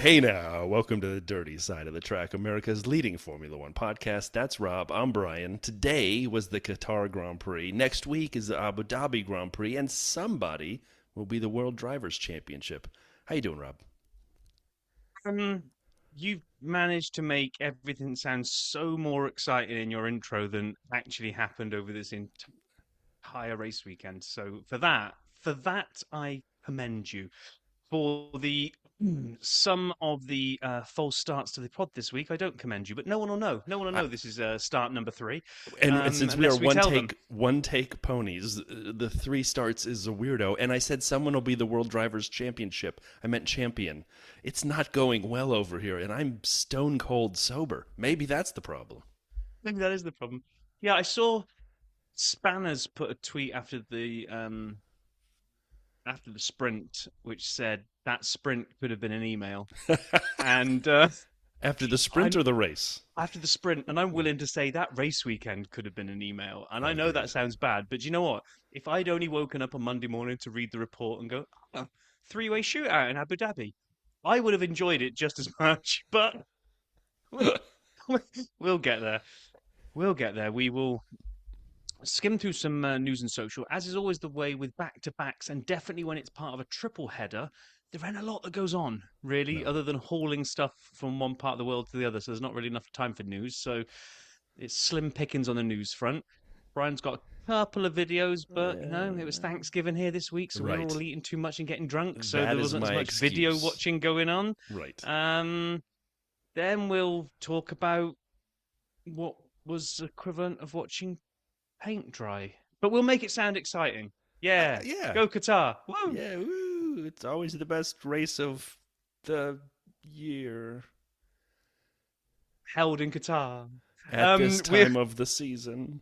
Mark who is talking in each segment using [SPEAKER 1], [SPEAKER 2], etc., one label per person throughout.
[SPEAKER 1] Hey now, welcome to the Dirty Side of the Track, America's leading Formula One podcast. That's Rob, I'm Brian. Today was the Qatar Grand Prix. Next week is the Abu Dhabi Grand Prix, and somebody will be the World Drivers' Championship. How you doing, Rob?
[SPEAKER 2] Um, you've managed to make everything sound so more exciting in your intro than actually happened over this entire race weekend. So for that, I commend you. For the some of the false starts to the pod this week, I don't commend you, but no one will know. No one will
[SPEAKER 1] I,
[SPEAKER 2] know this is start number three,
[SPEAKER 1] and since we are
[SPEAKER 2] unless we
[SPEAKER 1] one
[SPEAKER 2] tell them.
[SPEAKER 1] take one take ponies, the three starts is a weirdo. And I said someone will be the World Drivers' Championship. I meant champion. It's not going well over here, and I'm stone cold sober. Maybe that's the problem.
[SPEAKER 2] Maybe that is the problem. Yeah, I saw Spanners put a tweet after the sprint, which said that sprint could have been an email. And
[SPEAKER 1] After the sprint
[SPEAKER 2] I'm
[SPEAKER 1] or the race?
[SPEAKER 2] after the sprint, and I'm willing to say that race weekend could have been an email. And I know that
[SPEAKER 1] Agreed.
[SPEAKER 2] sounds bad, but you know what? If I'd only woken up on Monday morning to read the report and go, oh, three-way shootout in Abu Dhabi, I would have enjoyed it just as much. But we'll, we'll get there. We'll get there. We will skim through some news and social, as is always the way with back to backs, and definitely when it's part of a triple header, there ain't a lot that goes on, really,
[SPEAKER 1] No.
[SPEAKER 2] other than hauling stuff from one part of the world to the other. So there's not really enough time for news. So it's slim pickings on the news front. Brian's got a couple of videos, but it was Thanksgiving here this week, so we were
[SPEAKER 1] Right.
[SPEAKER 2] all eating too much and getting drunk, so
[SPEAKER 1] That
[SPEAKER 2] there
[SPEAKER 1] is
[SPEAKER 2] wasn't as
[SPEAKER 1] my
[SPEAKER 2] much video
[SPEAKER 1] excuse.
[SPEAKER 2] watching going on.
[SPEAKER 1] Right.
[SPEAKER 2] Um, then we'll talk about what was equivalent of watching paint dry. But we'll make it sound exciting. Yeah.
[SPEAKER 1] Yeah.
[SPEAKER 2] Go Qatar. Woo!
[SPEAKER 1] Yeah. Woo. It's always the best race of the year
[SPEAKER 2] Held in Qatar.
[SPEAKER 1] at this
[SPEAKER 2] We
[SPEAKER 1] time of the season.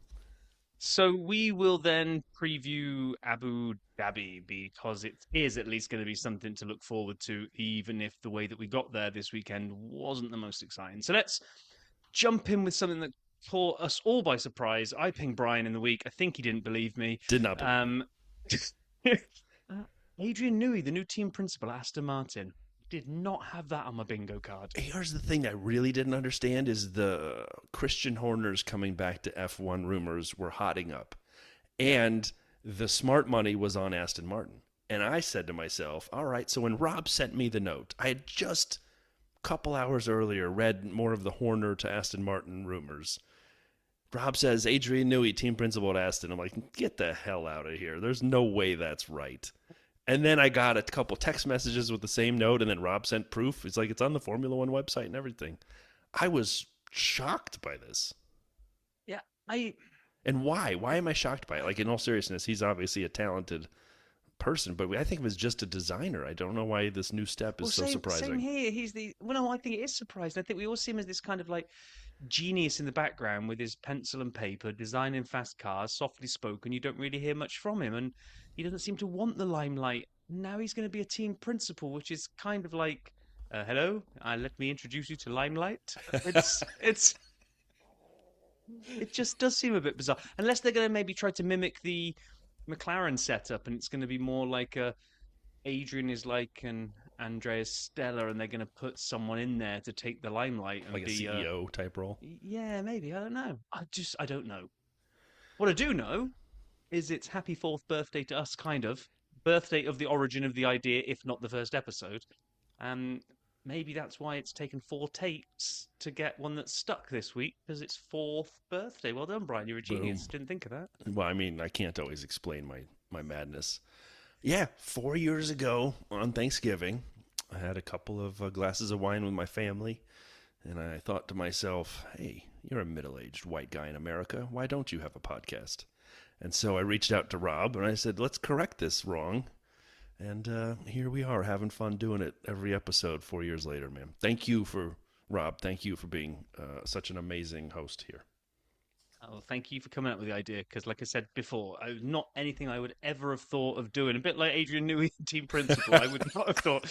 [SPEAKER 2] so we will then preview Abu Dhabi because it is at least going to be something to look forward to, even if the way that we got there this weekend wasn't the most exciting. So let's jump in with something that caught us all by surprise. I pinged Brian in the week. I think he didn't believe me.
[SPEAKER 1] Did not believe me.
[SPEAKER 2] Um, Adrian Newey, the new team principal at Aston Martin, did not have that on my bingo card.
[SPEAKER 1] Here's the thing I really didn't understand is the Christian Horner's coming back to F1 rumors were hotting up.
[SPEAKER 2] Yeah.
[SPEAKER 1] And the smart money was on Aston Martin. And I said to myself, all right, so when Rob sent me the note, I had just a couple hours earlier read more of the Horner to Aston Martin rumors. Rob says Adrian Newey, team principal at Aston. I'm like, get the hell out of here. There's no way that's right. And then I got a couple text messages with the same note, and then Rob sent proof. It's like it's on the Formula One website and everything. I was shocked by this.
[SPEAKER 2] Yeah, I
[SPEAKER 1] And why? Why am I shocked by it? Like, in all seriousness, he's obviously a talented person, but I think he was just a designer. I don't know why this new step is
[SPEAKER 2] well,
[SPEAKER 1] so
[SPEAKER 2] same
[SPEAKER 1] surprising.
[SPEAKER 2] here. He's the well, no, I think it is surprising. I think we all see him as this kind of like genius in the background with his pencil and paper, designing fast cars, softly spoken. You don't really hear much from him, and he doesn't seem to want the limelight. Now he's going to be a team principal, which is kind of like, hello, let me introduce you to Limelight. It's it just does seem a bit bizarre, unless they're going to maybe try to mimic the McLaren setup, and it's going to be more like a Adrian is like an Andreas Stella, and they're going to put someone in there to take the limelight and
[SPEAKER 1] Like a
[SPEAKER 2] be
[SPEAKER 1] CEO type role.
[SPEAKER 2] yeah, maybe. I don't know. I don't know. What I do know is it's happy fourth birthday to us, kind of. Birthday of the origin of the idea, if not the first episode. Um, Maybe that's why it's taken four takes to get one that's stuck this week, because it's fourth birthday. Well done, Brian. You're a
[SPEAKER 1] Boom.
[SPEAKER 2] genius. Didn't think of that.
[SPEAKER 1] Well, I mean, I can't always explain my madness. Yeah, 4 years ago on Thanksgiving, I had a couple of glasses of wine with my family, and I thought to myself, hey, you're a middle aged white guy in America. Why don't you have a podcast? And so I reached out to Rob and I said, let's correct this wrong. And here we are having fun doing it every episode 4 years later, man. Thank you for, Rob, thank you for being such an amazing host here.
[SPEAKER 2] Oh, thank you for coming up with the idea, because, like I said before, not anything I would ever have thought of doing. A bit like Adrian Newey, team principal, I would not have thought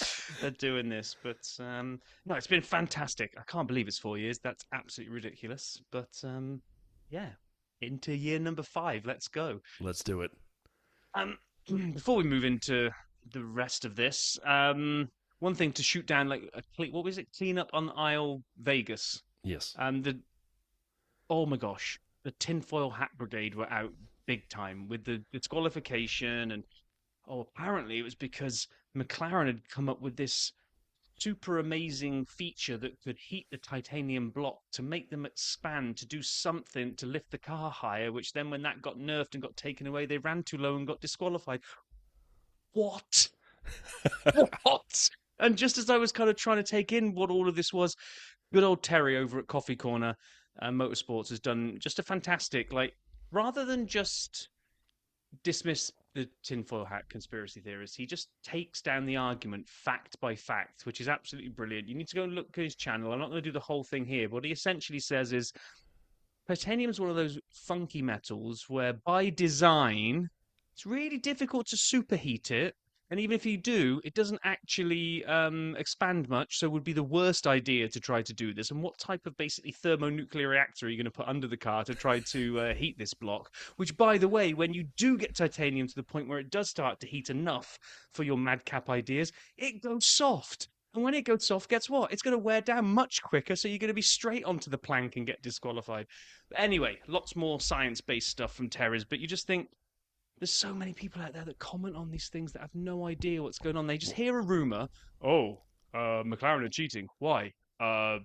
[SPEAKER 2] of doing this. But no, it's been fantastic. I can't believe it's 4 years. That's absolutely ridiculous. But yeah, into year number five. Let's go.
[SPEAKER 1] Let's do it.
[SPEAKER 2] Um, Before we move into the rest of this, one thing to shoot down like what was it? Clean up on aisle Vegas.
[SPEAKER 1] Yes.
[SPEAKER 2] Oh my gosh, the tinfoil hat brigade were out big time with the disqualification, and apparently it was because McLaren had come up with this super amazing feature that could heat the titanium block to make them expand to do something to lift the car higher, which then when that got nerfed and got taken away, they ran too low and got disqualified. What? What? And just as I was kind of trying to take in what all of this was, good old Terry over at Coffee Corner Motorsports has done just a fantastic, like, rather than just dismiss the tinfoil hat conspiracy theorists, he just takes down the argument fact by fact, which is absolutely brilliant. You need to go and look at his channel. I'm not going to do the whole thing here, but what he essentially says is titanium is one of those funky metals where by design it's really difficult to superheat it. And even if you do, it doesn't actually expand much, so it would be the worst idea to try to do this. And what type of basically thermonuclear reactor are you going to put under the car to try to heat this block? Which, by the way, when you do get titanium to the point where it does start to heat enough for your madcap ideas, it goes soft. And when it goes soft, guess what? It's going to wear down much quicker, so you're going to be straight onto the plank and get disqualified. But anyway, lots more science-based stuff from Terry's, but you just think, there's so many people out there that comment on these things that have no idea what's going on. They just hear a rumor. McLaren are cheating. Why?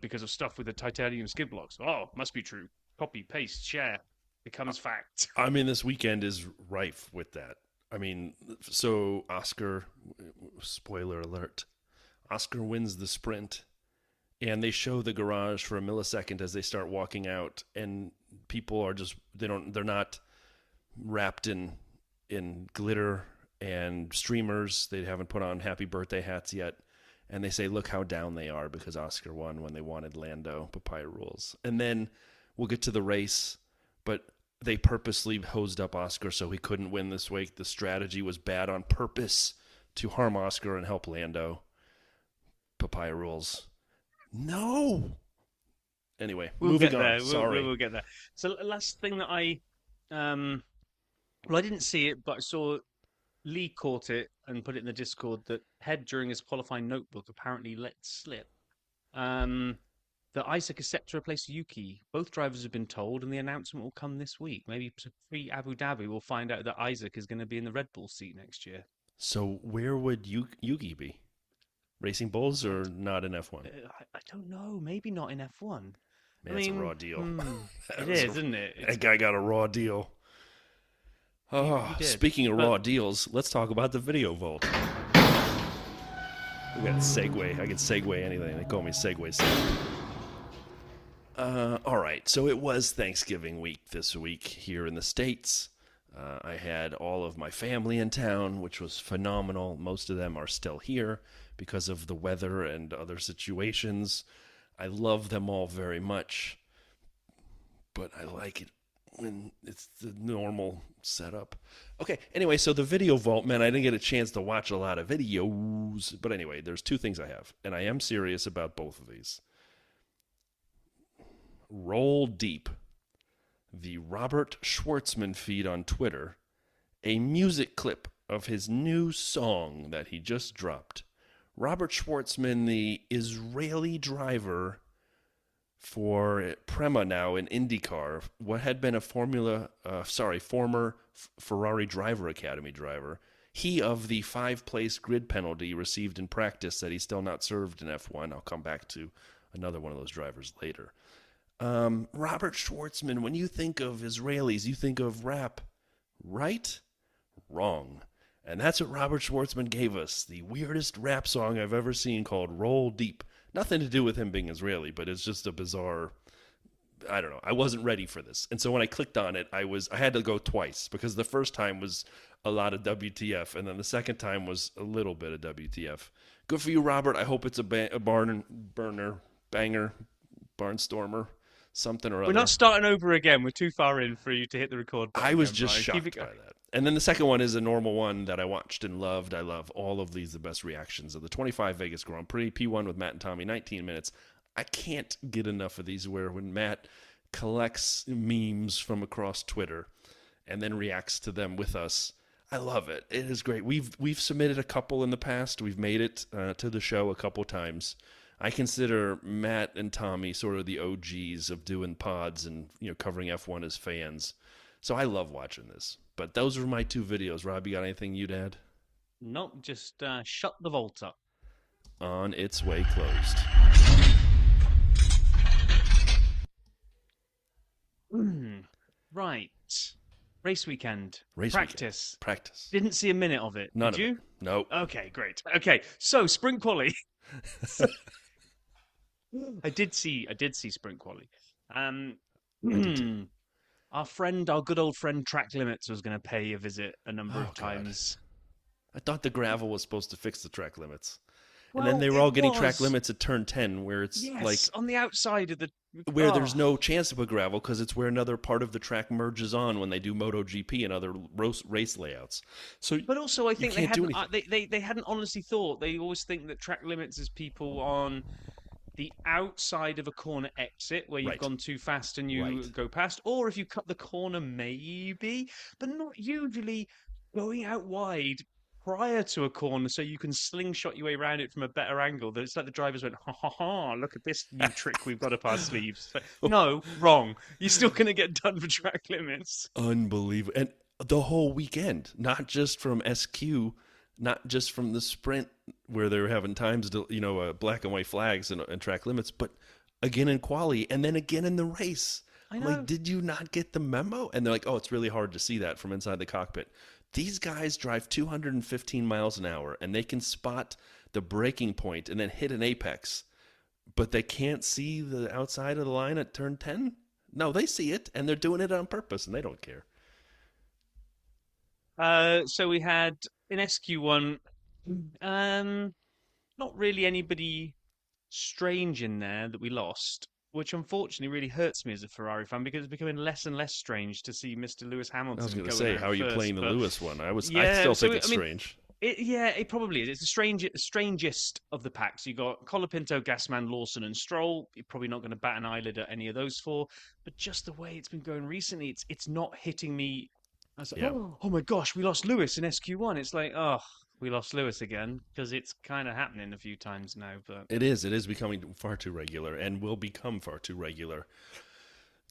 [SPEAKER 2] Because of stuff with the titanium skid blocks. Oh, must be true. Copy, paste, share. Becomes fact.
[SPEAKER 1] I mean, this weekend is rife with that. I mean, so Oscar, spoiler alert, Oscar wins the sprint, and they show the garage for a millisecond as they start walking out, and people are just, they're not wrapped in glitter and streamers. They haven't put on happy birthday hats yet. And they say, look how down they are because Oscar won when they wanted Lando, Papaya rules. And then we'll get to the race, but they purposely hosed up Oscar so he couldn't win this week. The strategy was bad on purpose to harm Oscar and help Lando. Papaya rules. No! Anyway, moving on. Sorry.
[SPEAKER 2] We'll get there. So last thing that I didn't see it, but I saw Lee caught it and put it in the Discord that Head, during his qualifying notebook, apparently let slip that Isaac is set to replace Yuki. Both drivers have been told, and the announcement will come this week. Maybe pre-Abu Dhabi, we'll find out that Isaac is going to be in the Red Bull seat next year.
[SPEAKER 1] So where would Yuki be? Racing Bulls or not in F1?
[SPEAKER 2] I don't know. Maybe not in F1.
[SPEAKER 1] Man, that's a raw deal.
[SPEAKER 2] It is, isn't it?
[SPEAKER 1] That guy got a raw deal. Oh, speaking of raw deals, let's talk about the video vault. We got a segue. I can segue anything. They call me Segway. All right, so it was Thanksgiving week this week here in the States. I had all of my family in town, which was phenomenal. Most of them are still here because of the weather and other situations. I love them all very much, but I like it when it's the normal setup. Okay, anyway, so the video vault, man, I didn't get a chance to watch a lot of videos. But anyway, there's two things I have, and I am serious about both of these. Roll Deep, the Robert Schwartzman feed on Twitter, a music clip of his new song that he just dropped. Robert Schwartzman, the Israeli driver for Prema now in IndyCar, what had been a former Ferrari Driver Academy driver. He, of the 5-place grid penalty received in practice that he's still not served in F1. I'll come back to another one of those drivers later. Robert Schwartzman, when you think of Israelis, you think of rap, right? Wrong. And that's what Robert Schwartzman gave us, the weirdest rap song I've ever seen called Roll Deep. Nothing to do with him being Israeli, but it's just a bizarre, I don't know. I wasn't ready for this. And so when I clicked on it, I had to go twice because the first time was a lot of WTF, and then the second time was a little bit of WTF. Good for you, Robert. I hope it's a barnstormer, something or other.
[SPEAKER 2] We're not starting over again. We're too far in for you to hit the record button.
[SPEAKER 1] I was just shocked by that. And then the second one is a normal one that I watched and loved. I love all of these, the best reactions of the 25 Vegas Grand Prix, P1 with Matt and Tommy, 19 minutes. I can't get enough of these where when Matt collects memes from across Twitter and then reacts to them with us. I love it. It is great. We've submitted a couple in the past. We've made it to the show a couple times. I consider Matt and Tommy sort of the OGs of doing pods and covering F1 as fans. So I love watching this. But those were my 2 videos. Rob, you got anything you'd add?
[SPEAKER 2] Nope, just shut the vault up.
[SPEAKER 1] On its way closed.
[SPEAKER 2] Right. Race weekend. Practice.
[SPEAKER 1] Practice.
[SPEAKER 2] Didn't see a minute of it.
[SPEAKER 1] None
[SPEAKER 2] Did
[SPEAKER 1] of
[SPEAKER 2] you?
[SPEAKER 1] it. Nope.
[SPEAKER 2] Okay, great. Okay, so Sprint Qualy. I did see Sprint Qualy. Our good old friend Track Limits was going to pay a visit a number of times.
[SPEAKER 1] I thought the gravel was supposed to fix the track limits.
[SPEAKER 2] Well,
[SPEAKER 1] and then they were all getting track limits at turn 10, where it's like
[SPEAKER 2] on the outside of the
[SPEAKER 1] where there's no chance to put gravel because it's where another part of the track merges on when they do MotoGP and other race layouts. So,
[SPEAKER 2] but also I think they hadn't honestly thought. They always think that track limits is people on the outside of a corner exit where you've gone too fast and you go past, or if you cut the corner, maybe, but not usually going out wide prior to a corner so you can slingshot your way around it from a better angle. It's like the drivers went, ha ha ha, look at this new trick we've got up our sleeves. Like, no, wrong. You're still going to get done for track limits.
[SPEAKER 1] Unbelievable. And the whole weekend, not just from SQ, not just from the sprint where they were having times, black and white flags and track limits, but again in quali and then again in the race.
[SPEAKER 2] I know.
[SPEAKER 1] I'm like, did you not get the memo? And they're like, oh, it's really hard to see that from inside the cockpit. These guys drive 215 miles an hour, and they can spot the braking point and then hit an apex, but they can't see the outside of the line at turn 10? No, they see it, and they're doing it on purpose, and they don't care.
[SPEAKER 2] So we had in SQ1, not really anybody strange in there that we lost, which unfortunately really hurts me as a Ferrari fan because it's becoming less and less strange to see Mr. Lewis Hamilton.
[SPEAKER 1] I was going to say, how are you playing the Lewis one? I still think it's strange.
[SPEAKER 2] It probably is. It's the strangest of the packs. You got Colapinto, Gassman, Lawson, and Stroll. You're probably not going to bat an eyelid at any of those 4, but just the way it's been going recently, it's not hitting me. I was like, oh my gosh, we lost Lewis in SQ1. It's like, oh, we lost Lewis again, because it's kind of happening a few times now. But
[SPEAKER 1] it is becoming far too regular and will become far too regular.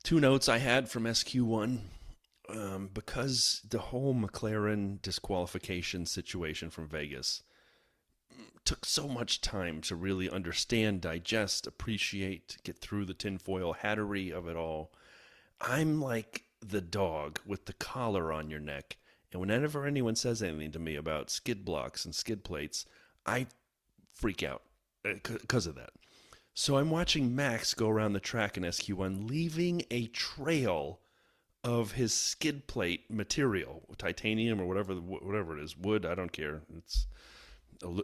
[SPEAKER 1] 2 notes I had from SQ1, because the whole McLaren disqualification situation from Vegas took so much time to really understand, digest, appreciate, get through the tinfoil hattery of it all. I'm like the dog with the collar on your neck. And whenever anyone says anything to me about skid blocks and skid plates, I freak out because of that. So I'm watching Max go around the track in SQ1, leaving a trail of his skid plate material, titanium or whatever it is, wood, I don't care. It's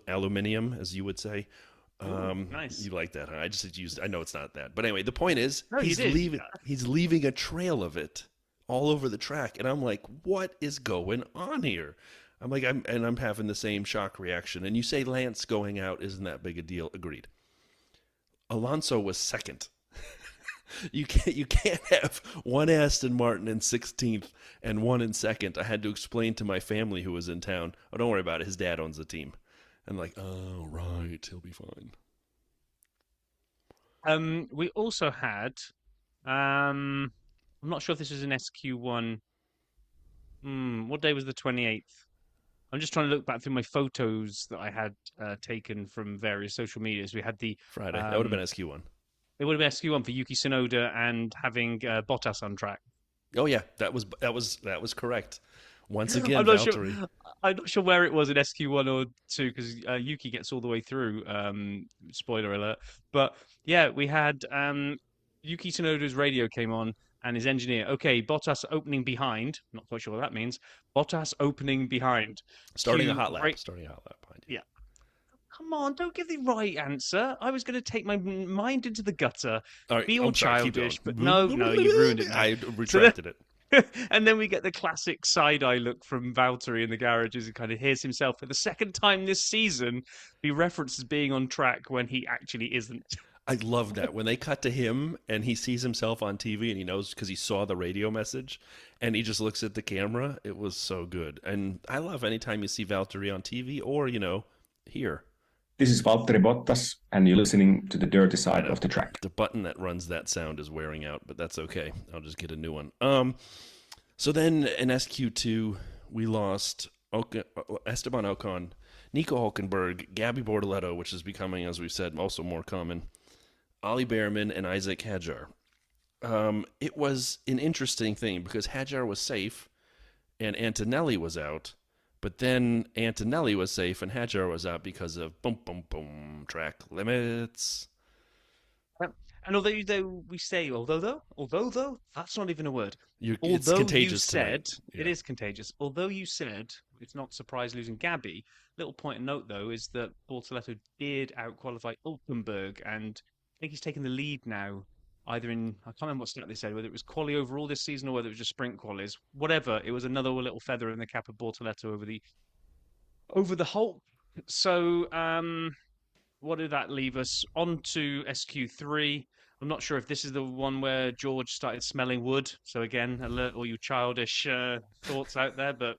[SPEAKER 1] aluminum, as you would say.
[SPEAKER 2] Nice.
[SPEAKER 1] You like that, huh? I know it's not that. But anyway, the point is,
[SPEAKER 2] no,
[SPEAKER 1] he's leaving a trail of it all over the track, and I'm like, what is going on here? I'm having the same shock reaction. And you say Lance going out isn't that big a deal. Agreed. Alonso was second. You can't have one Aston Martin in 16th and one in second. I had to explain to my family who was in town. Oh, don't worry about it. His dad owns the team. I'm like, oh right, he'll be fine.
[SPEAKER 2] We also had I'm not sure if this was in SQ1. What day was the 28th? I'm just trying to look back through my photos that I had taken from various social medias. We had the
[SPEAKER 1] Friday. That would have been SQ1.
[SPEAKER 2] It would have been SQ1 for Yuki Tsunoda and having Bottas on track.
[SPEAKER 1] Oh yeah, that was correct. Once again, Valtteri.
[SPEAKER 2] I'm not sure where it was in SQ1 or 2 because Yuki gets all the way through. Spoiler alert. But yeah, we had Yuki Tsunoda's radio came on. And his engineer, okay, Bottas opening behind. Not quite sure what that means. Bottas opening behind.
[SPEAKER 1] Starting a hot lap behind you.
[SPEAKER 2] Yeah. Come on, don't give the right answer. I was going to take my mind into the gutter.
[SPEAKER 1] All right,
[SPEAKER 2] be all childish, but no, you ruined it.
[SPEAKER 1] I retracted it.
[SPEAKER 2] And then we get the classic side-eye look from Valtteri in the garage as he kind of hears himself for the second time this season be referenced as being on track when he actually isn't.
[SPEAKER 1] I love that when they cut to him and he sees himself on TV and he knows because he saw the radio message and he just looks at the camera. It was so good. And I love anytime you see Valtteri on TV or, here.
[SPEAKER 3] This is Valtteri Bottas, and you're listening to the dirty side of the track.
[SPEAKER 1] The button that runs that sound is wearing out, but that's okay. I'll just get a new one. So then in SQ2, we lost Esteban Ocon, Nico Hulkenberg, Gabby Bortoletto, which is becoming, as we've said, also more common, Ollie Behrman, and Isaac Hadjar. It was an interesting thing because Hadjar was safe and Antonelli was out, but then Antonelli was safe and Hadjar was out because of boom, boom, boom, track limits.
[SPEAKER 2] And although we say, although though, that's not even a word.
[SPEAKER 1] It's contagious.
[SPEAKER 2] It is contagious. Although you said it's not surprise losing Gabby, little point of note though is that Bortoletto did outqualify Hulkenberg, and I think he's taken the lead now. Either in, I can't remember what stat they said, whether it was Qualy overall this season or whether it was just sprint qualies. Whatever, it was another little feather in the cap of Bortoletto over the Hulk. So, what did that leave us? On to SQ3. I'm not sure if this is the one where George started smelling wood. So again, alert all you childish thoughts out there. But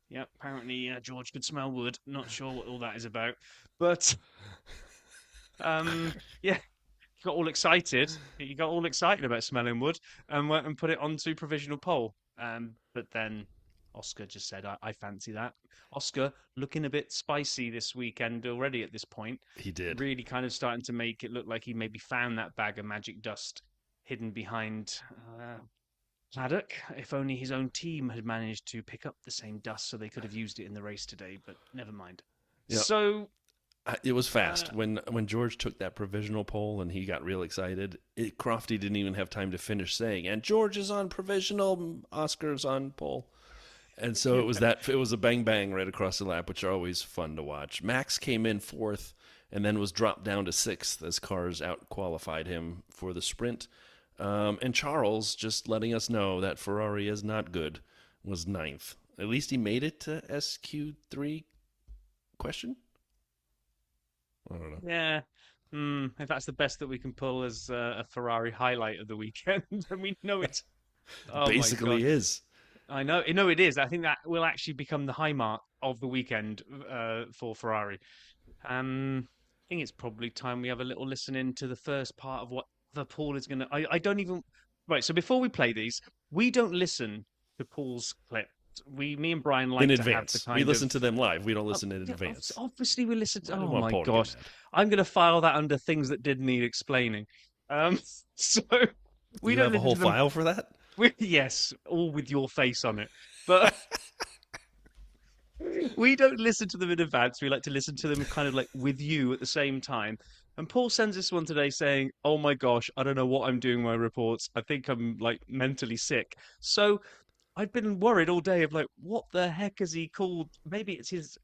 [SPEAKER 2] yeah, apparently George could smell wood. Not sure what all that is about. But yeah. He got all excited. He got all excited about smelling wood and went and put it onto provisional pole. But then Oscar just said, I fancy that. Oscar looking a bit spicy this weekend already at this point.
[SPEAKER 1] He did.
[SPEAKER 2] Really kind of starting to make it look like he maybe found that bag of magic dust hidden behind Paddock. If only his own team had managed to pick up the same dust so they could have used it in the race today, but never mind. Yep. So...
[SPEAKER 1] it was fast. When George took that provisional pole and he got real excited, Crofty didn't even have time to finish saying, and George is on provisional, Oscar's on pole. And so it was a bang bang right across the lap, which are always fun to watch. Max came in fourth and then was dropped down to sixth as cars out-qualified him for the sprint. And Charles, just letting us know that Ferrari is not good, was ninth. At least he made it to SQ3? Question? I don't know.
[SPEAKER 2] Yeah. If that's the best that we can pull as a Ferrari highlight of the weekend, and we know it.
[SPEAKER 1] Basically is.
[SPEAKER 2] I know it is. I think that will actually become the high mark of the weekend for Ferrari. I think it's probably time we have a little listen into the first part of what the Paul is going to... I don't even... Right, so before we play these, we don't listen to Paul's clip. Me and Brian like
[SPEAKER 1] in
[SPEAKER 2] to
[SPEAKER 1] advance.
[SPEAKER 2] Have the kind
[SPEAKER 1] we listen to them live. We don't listen in
[SPEAKER 2] yeah,
[SPEAKER 1] advance.
[SPEAKER 2] Obviously, we listen to...
[SPEAKER 1] Oh,
[SPEAKER 2] my gosh. I'm going to file that under things that did need explaining. So we don't
[SPEAKER 1] have a whole file for that?
[SPEAKER 2] Yes, all with your face on it. But we don't listen to them in advance. We like to listen to them kind of like with you at the same time. And Paul sends this one today saying, oh my gosh, I don't know what I'm doing my reports. I think I'm like mentally sick. So I've been worried all day of like, what the heck has he called? Maybe it's his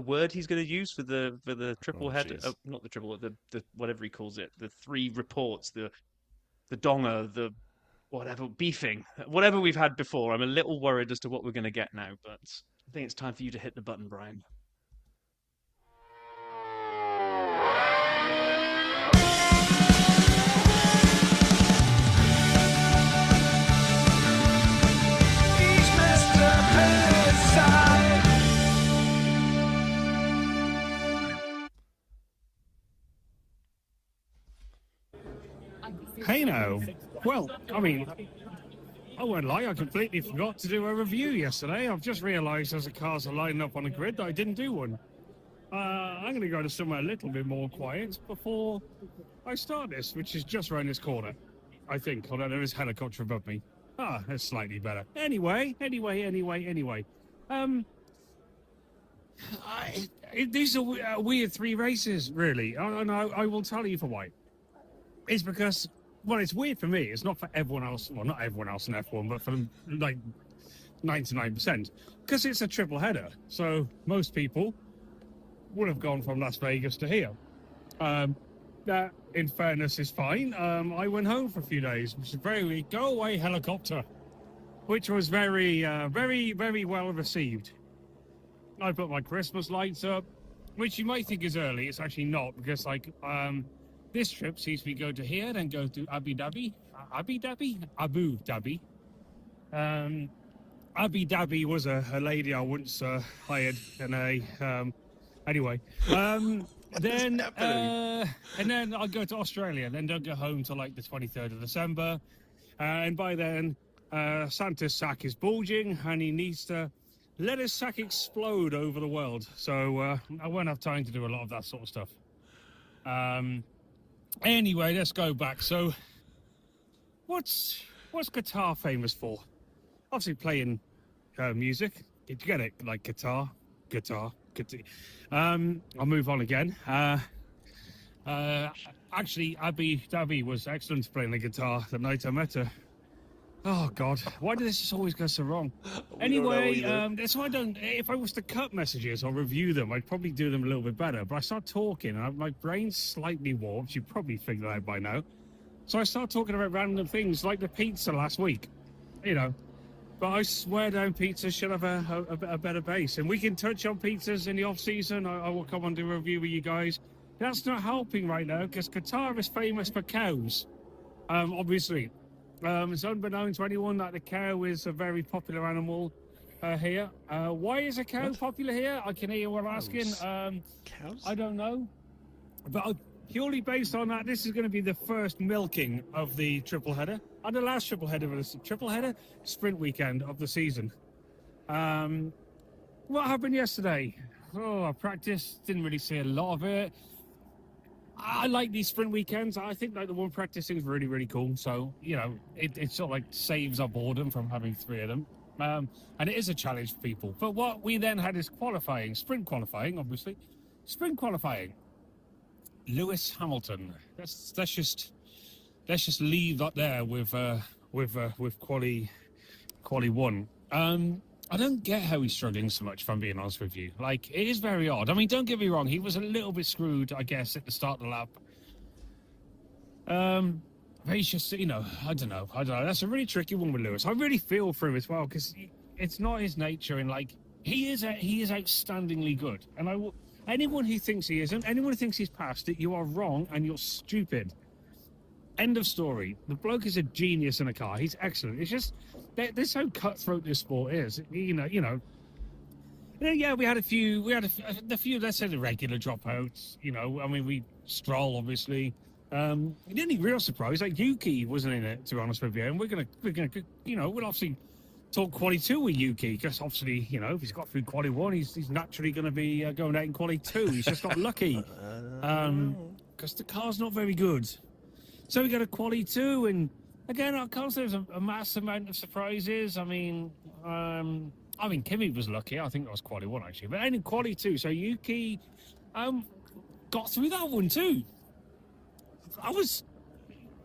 [SPEAKER 2] word he's going to use for the triple head. Not the triple, the whatever he calls it. The three reports, the donger, the whatever, beefing, whatever we've had before. I'm a little worried as to what we're going to get now, but I think it's time for you to hit the button, Brian.
[SPEAKER 4] Hey now. Well, I mean, I won't lie, I completely forgot to do a review yesterday. I've just realised as the cars are lining up on the grid that I didn't do one. I'm going to go to somewhere a little bit more quiet before I start this, which is just around this corner, I think, although there is a helicopter above me. That's slightly better. Anyway. These are weird three races, really, and I will tell you for why. It's because, well, it's weird for me. It's not for everyone else. Well, not everyone else in F1, but for like 99%. Because it's a triple header. So most people would have gone from Las Vegas to here. That, in fairness, is fine. I went home for a few days, which is very, go away helicopter, which was very, very well received. I put my Christmas lights up, which you might think is early. It's actually not, because, like, this trip sees me go to here, then go to Abu Dhabi. Abu Dhabi. Abu Dhabi was a lady I once hired, and anyway. Then and then I'll go to Australia. Then don't get home till like the 23rd of December, and by then Santa's sack is bulging, and he needs to let his sack explode over the world. So I won't have time to do a lot of that sort of stuff. Anyway, let's go back. So, what's Qatar famous for? Obviously, playing music. Did you get it? Like guitar. I'll move on again. Actually, Abu Dhabi was excellent playing the guitar the night I met her. Oh God, why does this always go so wrong? Anyway, so I don't. If I was to cut messages or review them, I'd probably do them a little bit better. But I start talking, and my brain's slightly warped. You probably figured that out by now. So I start talking about random things like the pizza last week, you know. But I swear down, pizza should have a better base, and we can touch on pizzas in the off season. I will come on to a review with you guys. That's not helping right now because Qatar is famous for cows, obviously. It's unbeknown to anyone that the cow is a very popular animal here. Why is a cow popular here? I can hear you all asking.
[SPEAKER 1] Cows?
[SPEAKER 4] I don't know. But purely based on that, this is going to be the first milking of the triple header. And the last triple header sprint weekend of the season. What happened yesterday? Oh, I practiced. Didn't really see a lot of it. I like these sprint weekends. I think like the one practicing is really, really cool. So, you know, it sort of like saves our boredom from having three of them. And it is a challenge for people. But what we then had is qualifying, sprint qualifying, obviously. Sprint qualifying. Lewis Hamilton. Let's just leave that there with Qualy 1. I don't get how he's struggling so much, if I'm being honest with you. Like, it is very odd. I mean, don't get me wrong. He was a little bit screwed, I guess, at the start of the lap. But he's just, you know, I don't know. That's a really tricky one with Lewis. I really feel for him as well, because it's not his nature. And, like, he is outstandingly good. And anyone who thinks he isn't, anyone who thinks he's past it, you are wrong and you're stupid. End of story. The bloke is a genius in a car. He's excellent. It's just this how cutthroat this sport is. You know. Yeah, we had a few. Let's say the regular dropouts. You know, I mean, Stroll obviously. The only real surprise, like Yuki wasn't in it. To be honest with you, and we're gonna, you know, we'll obviously talk Qualy 2 with Yuki because obviously, you know, if he's got through Qualy 1, he's naturally going to be going out in Qualy 2. He's just got lucky because the car's not very good. So we got a Qualy 2, and again, I can't say there's a mass amount of surprises. I mean, Kimi was lucky. I think that was Qualy 1 actually, but in Qualy 2, so Yuki got through that one too. I was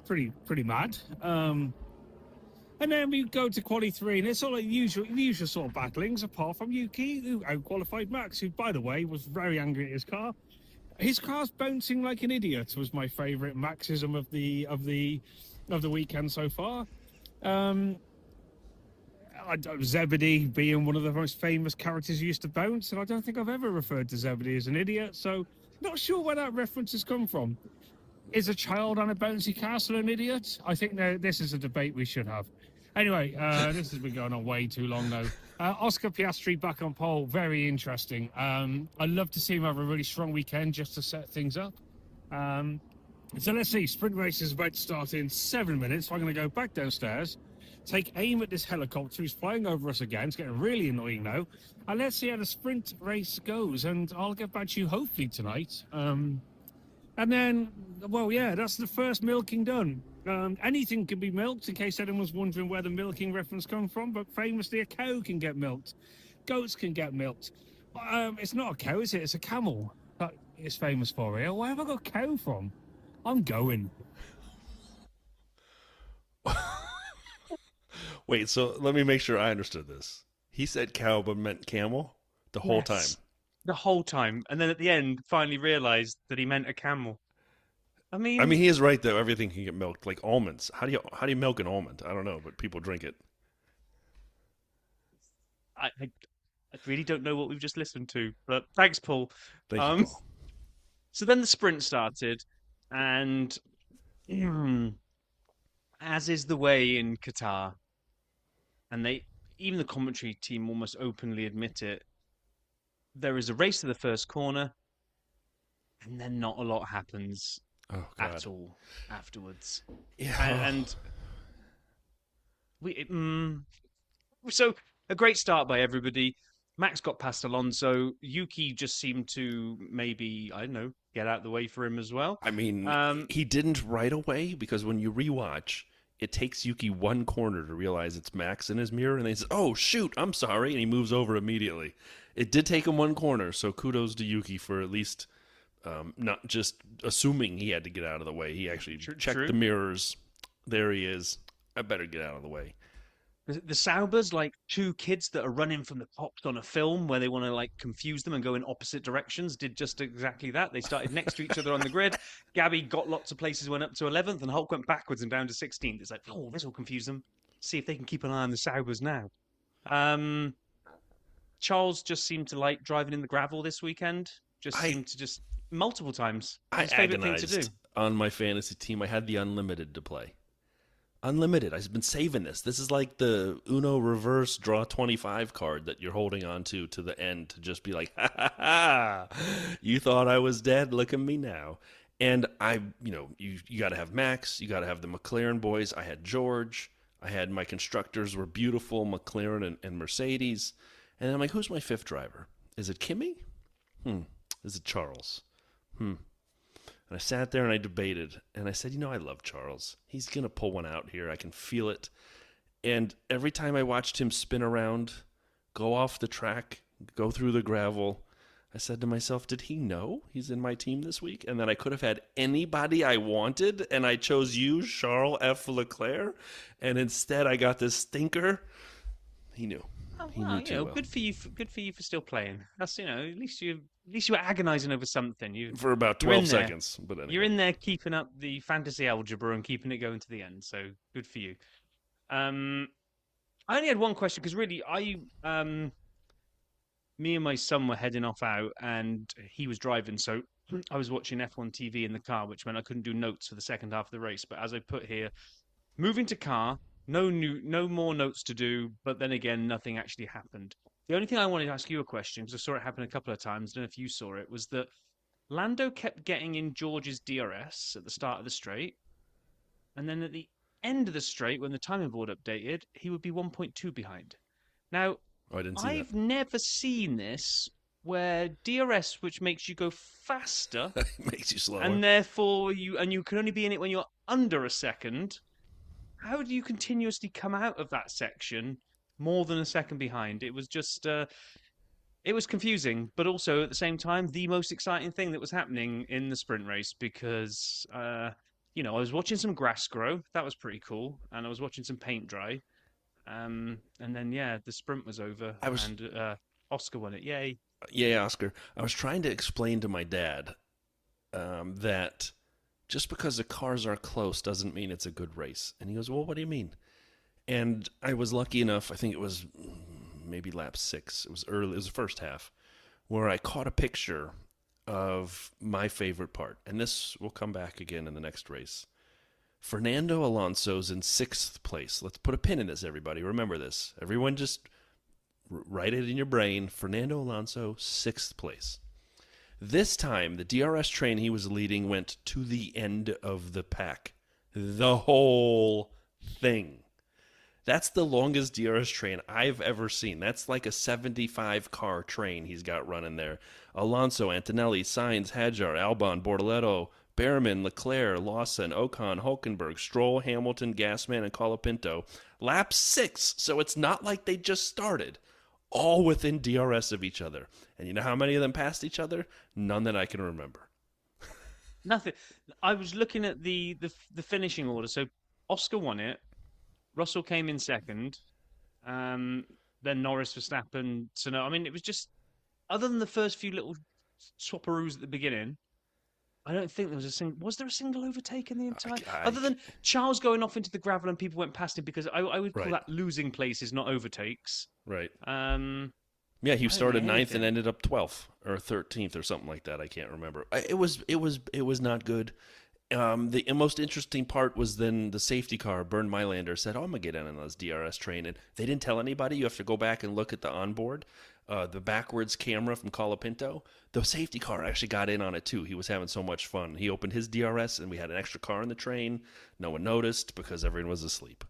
[SPEAKER 4] pretty mad. And then we go to Qualy 3, and it's all like usual sort of battlings, apart from Yuki, who out-qualified Max, who, by the way, was very angry at his car. His car's bouncing like an idiot was my favourite Maxism of the weekend so far. Zebedee being one of the most famous characters who used to bounce, and I don't think I've ever referred to Zebedee as an idiot, so not sure where that reference has come from. Is a child on a bouncy castle an idiot? I think this is a debate we should have. Anyway, this has been going on way too long now. Oscar Piastri back on pole, very interesting. I'd love to see him have a really strong weekend just to set things up. So let's see, sprint race is about to start in 7 minutes. So I'm going to go back downstairs, take aim at this helicopter who's flying over us again. It's getting really annoying now. And let's see how the sprint race goes. And I'll get back to you hopefully tonight. And then, well, yeah, that's the first milking done. Anything can be milked, in case anyone's wondering where the milking reference comes from, but famously a cow can get milked. Goats can get milked. It's not a cow, is it? It's a camel that is famous for here. Where have I got cow from? I'm going.
[SPEAKER 1] Wait, so let me make sure I understood this. He said cow but meant camel the whole time.
[SPEAKER 2] The whole time. And then at the end, finally realised that he meant a camel. I mean,
[SPEAKER 1] he is right though. Everything can get milked, like almonds. How do you milk an almond? I don't know, but people drink it.
[SPEAKER 2] I really don't know what we've just listened to, but thanks, Paul.
[SPEAKER 1] Thank you, Paul.
[SPEAKER 2] So then the sprint started, And as is the way in Qatar, and even the commentary team almost openly admit it, there is a race to the first corner, and then not a lot happens at all afterwards.
[SPEAKER 1] Yeah.
[SPEAKER 2] And so a great start by everybody. Max got past Alonso. Yuki just seemed to maybe, I don't know, get out of the way for him as well.
[SPEAKER 1] I mean, he didn't right away, because when you rewatch, it takes Yuki one corner to realize it's Max in his mirror, and they say, "Oh shoot, I'm sorry," and he moves over immediately. It did take him one corner, so kudos to Yuki for at least not just assuming he had to get out of the way. He actually checked the mirrors. There he is. I better get out of the way.
[SPEAKER 2] The Saubers, like two kids that are running from the cops on a film where they want to like confuse them and go in opposite directions, did just exactly that. They started next to each other on the grid. Gabby got lots of places, went up to 11th, and Hulk went backwards and down to 16th. It's like, oh, this will confuse them. See if they can keep an eye on the Saubers now. Charles just seemed to like driving in the gravel this weekend. Seemed to just multiple times. His favorite thing to do.
[SPEAKER 1] On my fantasy team, I had the Unlimited to play. Unlimited. I've been saving this. This is like the Uno reverse draw 25 card that you're holding on to the end to just be like, ha ha ha, you thought I was dead. Look at me now. And you got to have Max. You got to have the McLaren boys. I had George. I had my constructors were beautiful, McLaren and Mercedes. And I'm like, who's my fifth driver? Is it Kimi? Is it Charles? And I sat there and I debated, and I said, I love Charles. He's going to pull one out here. I can feel it. And every time I watched him spin around, go off the track, go through the gravel, I said to myself, did he know he's in my team this week? And that I could have had anybody I wanted, and I chose you, Charles F. Leclerc, and instead I got this stinker. He knew. He knew too well.
[SPEAKER 2] Good for you. Good for you for still playing. That's at least you were agonising over something.
[SPEAKER 1] For about 12 seconds, but anyway.
[SPEAKER 2] You're in there keeping up the fantasy algebra and keeping it going to the end. So good for you. I only had one question because really, me and my son were heading off out, and he was driving, so I was watching F1 TV in the car, which meant I couldn't do notes for the second half of the race. But as I put here, moving to car. No more notes to do, but then again, nothing actually happened. The only thing I wanted to ask you a question, because I saw it happen a couple of times, I don't know if you saw it, was that Lando kept getting in George's DRS at the start of the straight, and then at the end of the straight, when the timing board updated, he would be 1.2 behind. Now, I've never seen this where DRS, which makes you go faster,
[SPEAKER 1] makes you slower,
[SPEAKER 2] and therefore you can only be in it when you're under a second. How do you continuously come out of that section more than a second behind? It was just, it was confusing, but also at the same time, the most exciting thing that was happening in the sprint race because, I was watching some grass grow. That was pretty cool. And I was watching some paint dry. And then, the sprint was over and Oscar won it. Yay.
[SPEAKER 1] Yay, Oscar. I was trying to explain to my dad that just because the cars are close doesn't mean it's a good race. And he goes, well, what do you mean? And I was lucky enough, I think it was maybe lap 6. It was early, it was the first half, where I caught a picture of my favorite part. And this will come back again in the next race. Fernando Alonso's in 6th place. Let's put a pin in this, everybody. Remember this. Everyone just write it in your brain. Fernando Alonso, 6th place. This time, the DRS train he was leading went to the end of the pack. The whole thing. That's the longest DRS train I've ever seen. That's like a 75-car train he's got running there. Alonso, Antonelli, Sainz, Hadjar, Albon, Bortoleto, Behrman, Leclerc, Lawson, Ocon, Hulkenberg, Stroll, Hamilton, Gasman, and Colapinto. Lap 6, so it's not like they just started. All within DRS of each other. And you know how many of them passed each other? None that I can remember.
[SPEAKER 2] Nothing. I was looking at the finishing order. So Oscar won it. Russell came in second. Then Norris, Verstappen. So no, I mean, it was just, other than the first few little swapperoos at the beginning, I don't think there was a single. Was there a single overtake in the entire? Other than Charles going off into the gravel and people went past him, because I would call that losing places, not overtakes.
[SPEAKER 1] Right. Yeah, he started 9th and ended up 12th or 13th or something like that. I can't remember. It was not good. The most interesting part was then the safety car, Bernd Mailander, said, I'm going to get in on this DRS train. And they didn't tell anybody. You have to go back and look at the onboard, the backwards camera from Colapinto. The safety car actually got in on it, too. He was having so much fun. He opened his DRS, and we had an extra car in the train. No one noticed because everyone was asleep.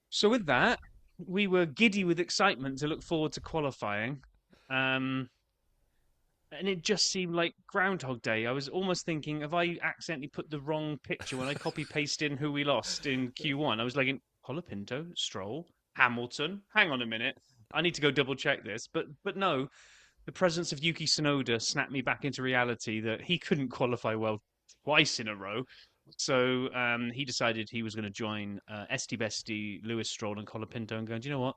[SPEAKER 2] So with that, we were giddy with excitement to look forward to qualifying. And it just seemed like Groundhog Day. I was almost thinking, have I accidentally put the wrong picture when I copy-pasted in who we lost in Q1? I was like, Colapinto, Stroll, Hamilton. Hang on a minute. I need to go double-check this. But no, the presence of Yuki Tsunoda snapped me back into reality that he couldn't qualify well twice in a row. So he decided he was going to join Esti Besti, Lewis Stroll, and Colapinto and going, do you know what?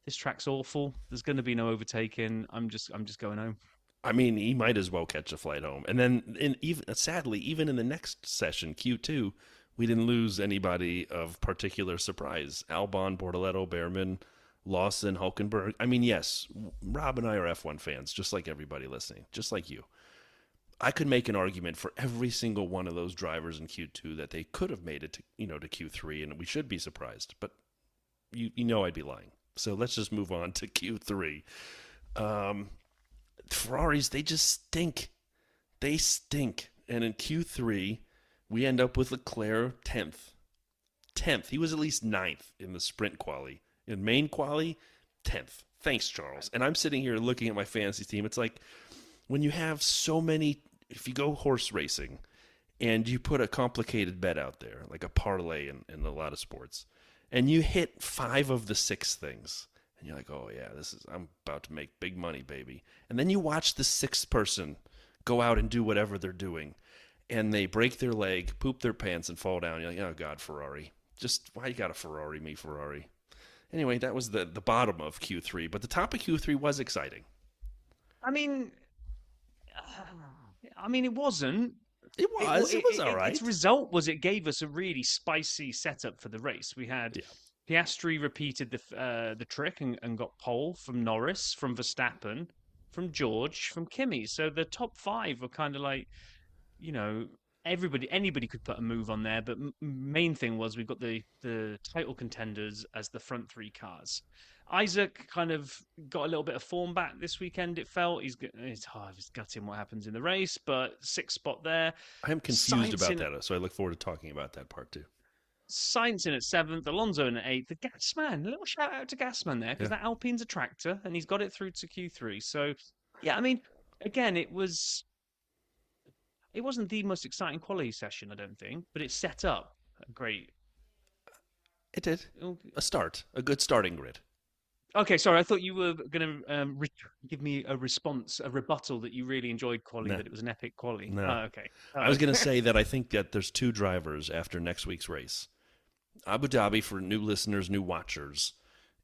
[SPEAKER 2] This track's awful. There's going to be no overtaking. I'm just going home.
[SPEAKER 1] I mean, he might as well catch a flight home. And then, sadly, even in the next session, Q2, we didn't lose anybody of particular surprise. Albon, Bortoletto, Behrman, Lawson, Hulkenberg. I mean, yes, Rob and I are F1 fans, just like everybody listening, just like you. I could make an argument for every single one of those drivers in Q2 that they could have made it to, to Q3, and we should be surprised. But you know I'd be lying. So let's just move on to Q3. Ferraris, they just stink. They stink. And in Q3, we end up with Leclerc 10th. 10th. He was at least 9th in the sprint quali. In main quali, 10th. Thanks, Charles. And I'm sitting here looking at my fantasy team. It's like when you have so many, if you go horse racing and you put a complicated bet out there, like a parlay in a lot of sports, and you hit 5 of the 6 things, and you're like, oh, yeah, I'm about to make big money, baby. And then you watch the 6th person go out and do whatever they're doing, and they break their leg, poop their pants, and fall down. You're like, oh, God, Ferrari. Just, why you got to Ferrari me, Ferrari? Anyway, that was the bottom of Q3, but the top of Q3 was exciting.
[SPEAKER 2] I mean, it wasn't.
[SPEAKER 1] It was all right.
[SPEAKER 2] Its result was it gave us a really spicy setup for the race. We had Piastri repeated the trick and got pole from Norris, from Verstappen, from George, from Kimi. So the top 5 were kind of like, anybody could put a move on there. But main thing was we've got the title contenders as the front 3 cars. Isaac kind of got a little bit of form back this weekend, it felt. It's gutting what happens in the race, but 6th spot there.
[SPEAKER 1] I am confused about that, so I look forward to talking about that part too.
[SPEAKER 2] Sainz in at 7th, Alonso in at 8th. The Gasman, a little shout out to Gasman there, because that Alpine's a tractor, and he's got it through to Q3. So, again, it wasn't the most exciting quality session, I don't think, but it set up a great...
[SPEAKER 1] It did. A good starting grid.
[SPEAKER 2] Okay, sorry, I thought you were going to give me a rebuttal that you really enjoyed quali, that it was an epic quali.
[SPEAKER 1] No.
[SPEAKER 2] Okay.
[SPEAKER 1] I was going to say that I think that there's 2 drivers after next week's race. Abu Dhabi, for new listeners, new watchers,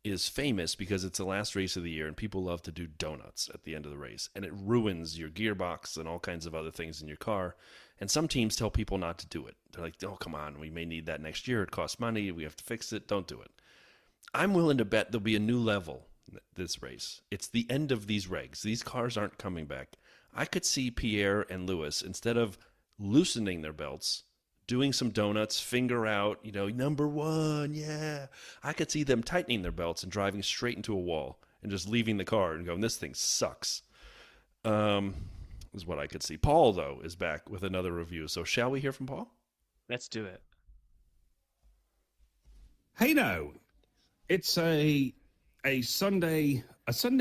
[SPEAKER 1] is famous because it's the last race of the year and people love to do donuts at the end of the race. And it ruins your gearbox and all kinds of other things in your car. And some teams tell people not to do it. They're like, oh, come on, we may need that next year. It costs money. We have to fix it. Don't do it. I'm willing to bet there'll be a new level this race. It's the end of these regs. These cars aren't coming back. I could see Pierre and Lewis, instead of loosening their belts, doing some donuts, finger out, number 1, yeah. I could see them tightening their belts and driving straight into a wall and just leaving the car and going, this thing sucks. Is what I could see. Paul, though, is back with another review. So shall we hear from Paul?
[SPEAKER 2] Let's do it.
[SPEAKER 4] Hey, no. It's a Sunday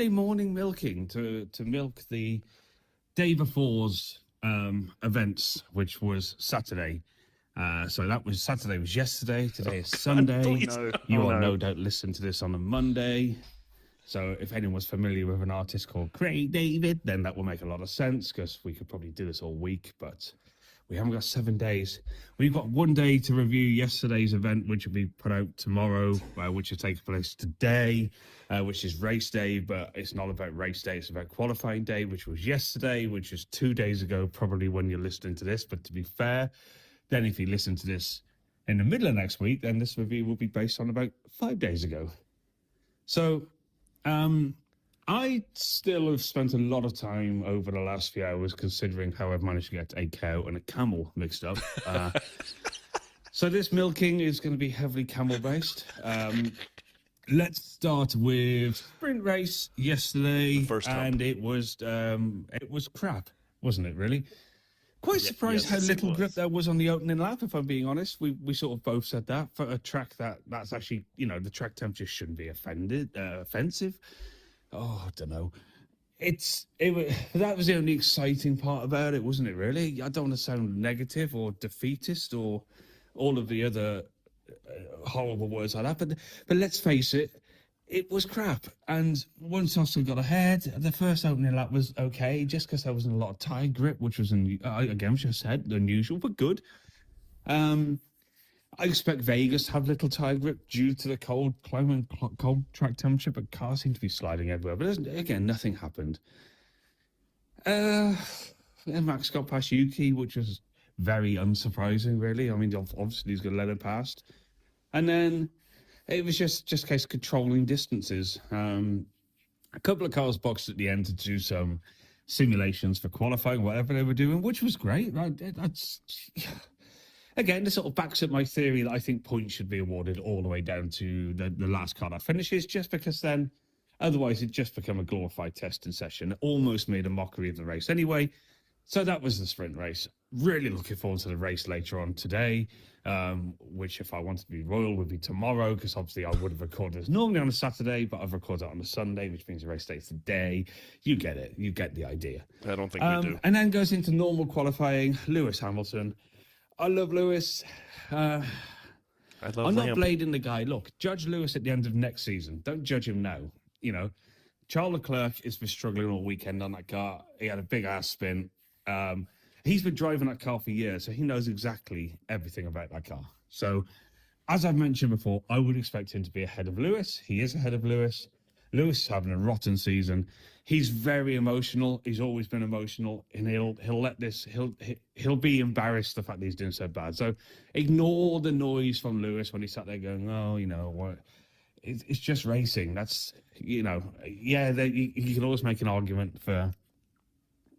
[SPEAKER 4] morning milking to milk the day before's events, which was Saturday. So Saturday was yesterday. Today is Sunday. You will no doubt listen to this on a Monday. So if anyone's familiar with an artist called Craig David, then that will make a lot of sense because we could probably do this all week, but we haven't got 7 days. We've got 1 day to review yesterday's event, which will be put out tomorrow, which will take place today, which is race day, but it's not about race day. It's about qualifying day, which was yesterday, which is 2 days ago, probably when you're listening to this. But to be fair, then if you listen to this in the middle of next week, then this review will be based on about 5 days ago. So I still have spent a lot of time over the last few hours considering how I've managed to get a cow and a camel mixed up. So this milking is going to be heavily camel-based. Let's start with sprint race yesterday, and it was crap, wasn't it? Really, quite surprised how little grip there was on the opening lap. If I'm being honest, we sort of both said that for a track that's actually, you know, the track temperature shouldn't be offensive. Oh, I don't know. That was the only exciting part about it, wasn't it? Really, I don't want to sound negative or defeatist or all of the other horrible words like that, but let's face it, it was crap. And once Oscar got ahead, the first opening lap was okay, just because there wasn't a lot of tyre grip, which was again, which I said, unusual but good. I expect Vegas to have little tyre grip due to the cold climate, cold track temperature, but cars seem to be sliding everywhere. But again, nothing happened. And Max got past Yuki, which was very unsurprising, really. I mean, obviously he's going to let it past. And then it was just a case of controlling distances. A couple of cars boxed at the end to do some simulations for qualifying, whatever they were doing, which was great. Right? Again, this sort of backs up my theory that I think points should be awarded all the way down to the last car that finishes, just because then otherwise it just become a glorified testing session. It almost made a mockery of the race anyway. So that was the sprint race. Really looking forward to the race later on today, which, if I wanted to be royal, would be tomorrow, because obviously I would have recorded this normally on a Saturday, but I've recorded it on a Sunday, which means the race day today. You get it. You get the idea.
[SPEAKER 1] I don't think we do.
[SPEAKER 4] And then goes into normal qualifying. Lewis Hamilton. I love Lewis. I'm not blading the guy. Look, judge Lewis at the end of next season. Don't judge him now. You know, Charles Leclerc has been struggling all weekend on that car. He had a big ass spin. He's been driving that car for years, so he knows exactly everything about that car. So, as I've mentioned before, I would expect him to be ahead of Lewis. He is ahead of Lewis. Lewis is having a rotten season. He's very emotional. He's always been emotional, and he'll be embarrassed the fact that he's doing so bad. So, ignore the noise from Lewis when he sat there going, "Oh, you know what? It's just racing." That's, you know, yeah. You can always make an argument for.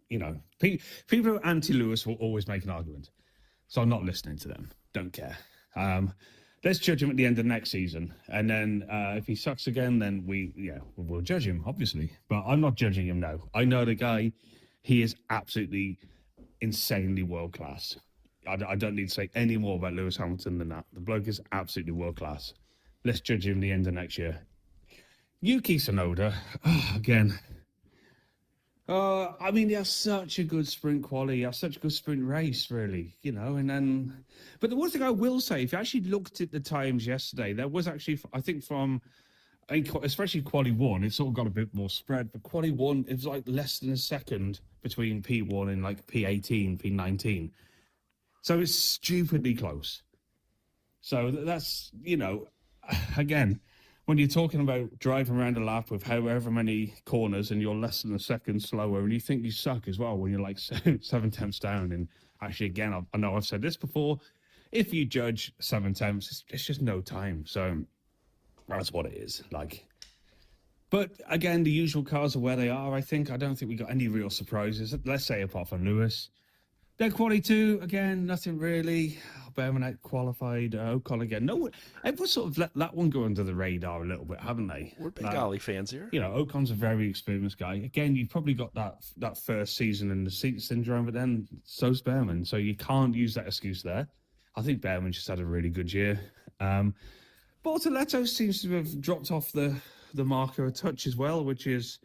[SPEAKER 4] You know, people who are anti-Lewis will always make an argument. So I'm not listening to them. Don't care. Let's judge him at the end of next season. And then if he sucks again, then we'll judge him, obviously. But I'm not judging him now. I know the guy. He is absolutely insanely world-class. I don't need to say any more about Lewis Hamilton than that. The bloke is absolutely world-class. Let's judge him at the end of next year. Yuki Tsunoda, again... I mean, he has such a good sprint quality. He has such a good sprint race, really, you know. And then, but the one thing I will say, if you actually looked at the times yesterday, there was actually, I think, especially Qualy 1, it sort of got a bit more spread. But Qualy 1, it was like less than a second between P1 and like P18, P19. So it's stupidly close. So that's, you know, again. When you're talking about driving around a lap with however many corners and you're less than a second slower, and you think you suck as well when you're like 7/10 down. And actually, again, I know I've said this before, if you judge 7/10, it's just no time. So that's what it is. Like, but again, the usual cars are where they are. I don't think we got any real surprises. Let's say apart from Lewis. Then Qualy 2, again, nothing really. Berman out qualified. Ocon again. No, everyone's sort of let that one go under the radar a little bit, haven't they?
[SPEAKER 1] We're big Ollie fans here.
[SPEAKER 4] You know, Ocon's a very experienced guy. Again, you've probably got that first season in the seat syndrome, but then so's Berman. So you can't use that excuse there. I think Berman just had a really good year. Bortoletto seems to have dropped off the marker a touch as well, which is,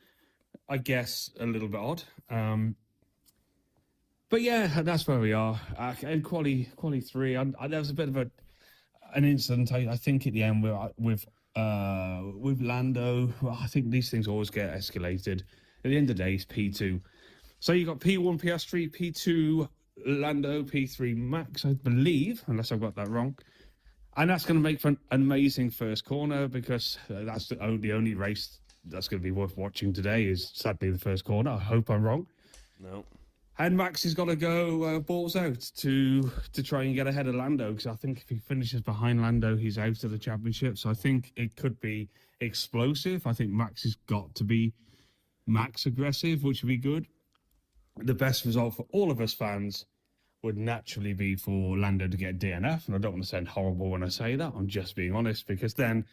[SPEAKER 4] I guess, a little bit odd. But yeah, that's where we are. And Qualy 3, there was a bit of an incident, I think, at the end with Lando. I think these things always get escalated. At the end of the day, it's P2. So you got P1 Piastri, P2 Lando, P3 Max, I believe, unless I've got that wrong. And that's going to make for an amazing first corner, because that's the only race that's going to be worth watching today is sadly the first corner. I hope I'm wrong.
[SPEAKER 1] No.
[SPEAKER 4] And Max has got to go balls out to try and get ahead of Lando, because I think if he finishes behind Lando, he's out of the championship. So I think it could be explosive. I think Max has got to be Max aggressive, which would be good. The best result for all of us fans would naturally be for Lando to get DNF, and I don't want to sound horrible when I say that. I'm just being honest, because then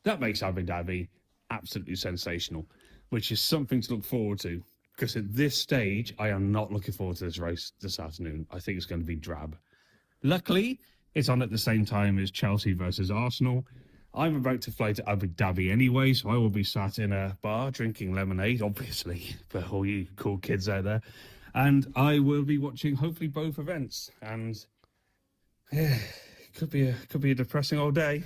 [SPEAKER 4] that makes Abu Dhabi absolutely sensational, which is something to look forward to. Because at this stage, I am not looking forward to this race this afternoon. I think it's going to be drab. Luckily, it's on at the same time as Chelsea versus Arsenal. I'm about to fly to Abu Dhabi anyway, so I will be sat in a bar drinking lemonade, obviously, for all you cool kids out there. And I will be watching, hopefully, both events. And yeah, it could be a depressing old day.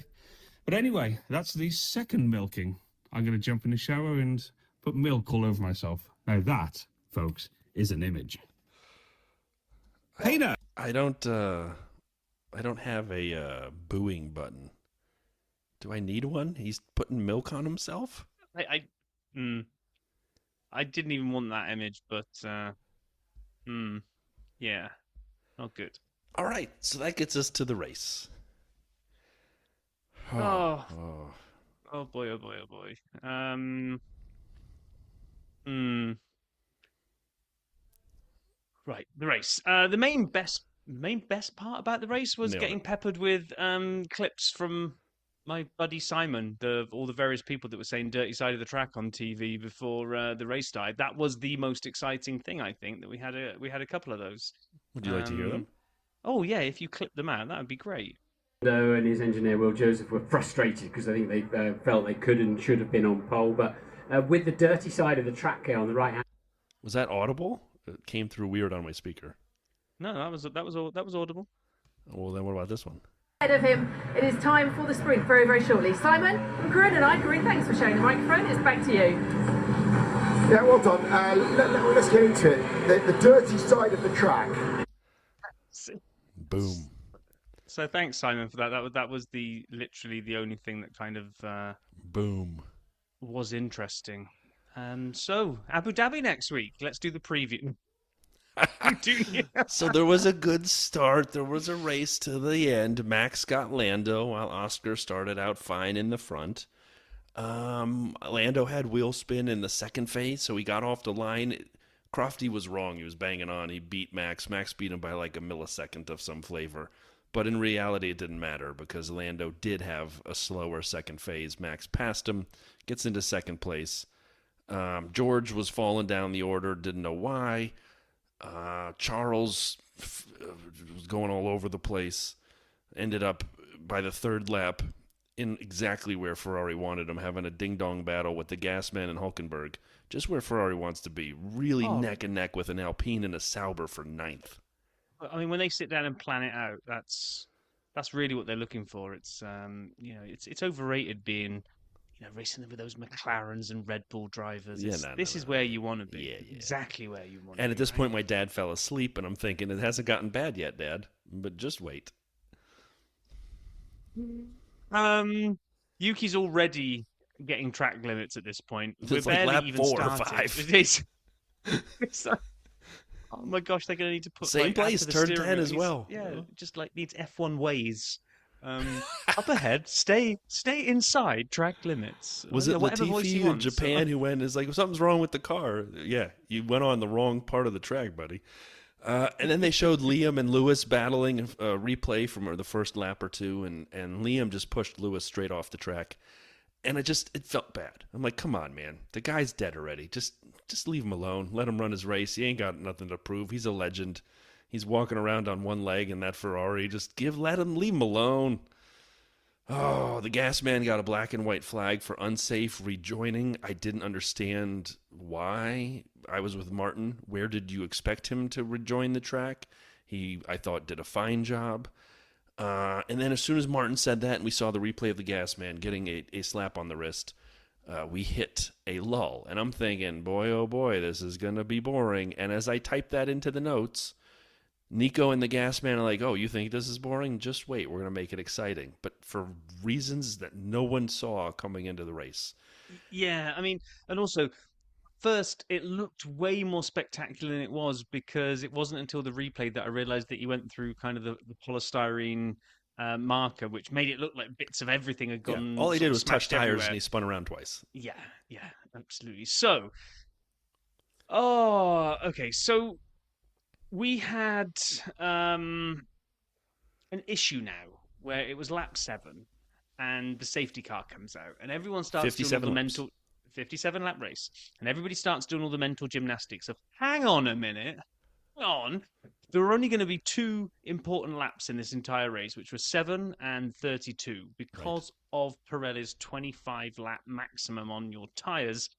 [SPEAKER 4] But anyway, that's the second milking. I'm going to jump in the shower and put milk all over myself. Now that, folks, is an image. Hey now.
[SPEAKER 1] I don't have a booing button. Do I need one? He's putting milk on himself?
[SPEAKER 2] I didn't even want that image, but yeah, not good.
[SPEAKER 1] All right, so that gets us to the race.
[SPEAKER 2] Oh boy, oh boy, oh boy. Right, the race. The main best part about the race was getting peppered with clips from my buddy Simon, all the various people that were saying dirty side of the track on TV before the race started. That was the most exciting thing, I think, that we had a couple of those.
[SPEAKER 1] Would you like to hear them?
[SPEAKER 2] Oh yeah, if you clip them out, that would be great.
[SPEAKER 5] Lando and his engineer Will Joseph were frustrated because I think they felt they could and should have been on pole, but with the dirty side of the track on the right hand.
[SPEAKER 1] Was that audible? It came through weird on my speaker.
[SPEAKER 2] No, that was audible.
[SPEAKER 1] Well, then what about this one?
[SPEAKER 6] Ahead of him, it is time for the sprint very, very shortly. Simon from Corinne and I. Corinne, thanks for sharing the microphone. It's back to you.
[SPEAKER 7] Yeah, well done. Let's get into it. The dirty side of the track.
[SPEAKER 1] Boom.
[SPEAKER 2] So thanks, Simon, for that. That was literally the only thing that kind of
[SPEAKER 1] boom
[SPEAKER 2] was interesting. So Abu Dhabi next week. Let's do the preview.
[SPEAKER 1] So there was a good start. There was a race to the end. Max got Lando while Oscar started out fine in the front. Lando had wheel spin in the second phase, so he got off the line. Crofty was wrong. He was banging on. He beat Max. Max beat him by like a millisecond of some flavor. But in reality, it didn't matter because Lando did have a slower second phase. Max passed him, gets into second place. George was falling down the order, didn't know why. Charles was going all over the place. Ended up by the third lap in exactly where Ferrari wanted him, having a ding-dong battle with the Gasman and Hulkenberg. Just where Ferrari wants to be. Really neck and neck with an Alpine and a Sauber for ninth.
[SPEAKER 2] I mean, when they sit down and plan it out, that's really what they're looking for. It's it's overrated being racing with those McLarens and Red Bull drivers. This is where you want to be. Yeah. Exactly where you want to be.
[SPEAKER 1] And at this point, my dad fell asleep, and I'm thinking, it hasn't gotten bad yet, Dad. But just wait.
[SPEAKER 2] Yuki's already getting track limits at this point.
[SPEAKER 1] It's
[SPEAKER 2] We're
[SPEAKER 1] like
[SPEAKER 2] barely
[SPEAKER 1] lap
[SPEAKER 2] even
[SPEAKER 1] 4 or
[SPEAKER 2] started.
[SPEAKER 1] 5.
[SPEAKER 2] It is. It's like, oh my gosh, they're going to need to put
[SPEAKER 1] same place,
[SPEAKER 2] after the
[SPEAKER 1] turn
[SPEAKER 2] steering
[SPEAKER 1] 10
[SPEAKER 2] wheel,
[SPEAKER 1] as well.
[SPEAKER 2] Yeah, just like needs F1 ways. Up ahead, stay inside track limits.
[SPEAKER 1] Was it
[SPEAKER 2] whatever voice he
[SPEAKER 1] Latifi in
[SPEAKER 2] wants.
[SPEAKER 1] Japan who went, is like, something's wrong with the car? Yeah, you went on the wrong part of the track, buddy. And then they showed Liam and Lewis battling a replay from the first lap or two, and Liam just pushed Lewis straight off the track. And it felt bad. I'm like, come on, man. The guy's dead already. Just leave him alone. Let him run his race. He ain't got nothing to prove. He's a legend. He's walking around on one leg in that Ferrari. Leave him alone. Oh, the gas man got a black and white flag for unsafe rejoining. I didn't understand why. I was with Martin. Where did you expect him to rejoin the track? He, I thought, did a fine job. And then as soon as Martin said that and we saw the replay of the gas man getting a slap on the wrist, we hit a lull. And I'm thinking, boy, oh boy, this is going to be boring. And as I typed that into the notes, Nico and the gas man are like, oh, you think this is boring? Just wait. We're going to make it exciting. But for reasons that no one saw coming into the race.
[SPEAKER 2] Yeah, I mean, and also, first, it looked way more spectacular than it was because it wasn't until the replay that I realized that he went through kind of the polystyrene marker, which made it look like bits of everything had gone.
[SPEAKER 1] All he did was touch tires
[SPEAKER 2] everywhere.
[SPEAKER 1] and he spun around twice.
[SPEAKER 2] Yeah, absolutely. So, Oh, okay. So we had an issue now where it was lap 7 and the safety car comes out and everyone starts doing all the
[SPEAKER 1] 57 laps.
[SPEAKER 2] mental 57 lap race and everybody starts doing all the mental gymnastics of hang on a minute. Hang on. There were only going to be 2 important laps in this entire race, which were 7 and 32, because of Pirelli's 25 lap maximum on your tyres.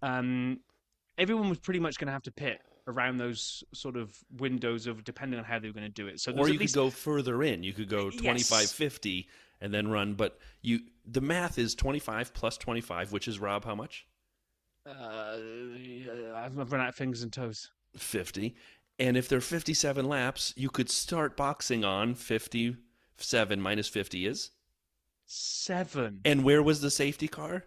[SPEAKER 2] Everyone was pretty much going to have to pit around those sort of windows of depending on how they were going to do it. So
[SPEAKER 1] Or you could go further in. You could go 25, 50 and then run. But the math is 25 plus 25, which is, Rob, how much?
[SPEAKER 2] I've run out of fingers and toes.
[SPEAKER 1] 50. And if there are 57 laps, you could start boxing on 57 minus 50 is?
[SPEAKER 2] 7.
[SPEAKER 1] And where was the safety car?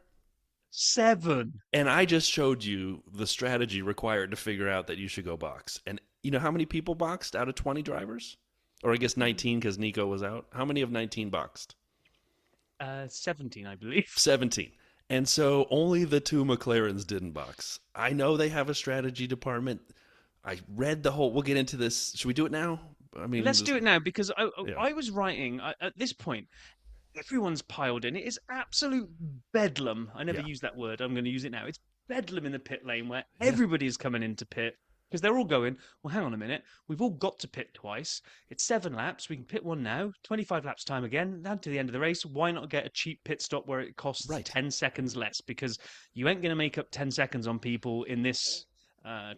[SPEAKER 2] 7.
[SPEAKER 1] And I just showed you the strategy required to figure out that you should go box. And you know how many people boxed out of 20 drivers? Or I guess 19 because Nico was out. How many of 19 boxed?
[SPEAKER 2] 17, I believe.
[SPEAKER 1] 17. And so only the 2 McLarens didn't box. I know they have a strategy department. I read the whole... We'll get into this. Should we do it now? I mean,
[SPEAKER 2] let's do it now because I was writing at this point. Everyone's piled in. It is absolute bedlam. I never used that word. I'm going to use it now. It's bedlam in the pit lane where everybody is coming into pit because they're all going, well, hang on a minute. We've all got to pit twice. It's 7 laps. We can pit one now. 25 laps time again. Down to the end of the race. Why not get a cheap pit stop where it costs 10 seconds less? Because you ain't going to make up 10 seconds on people in this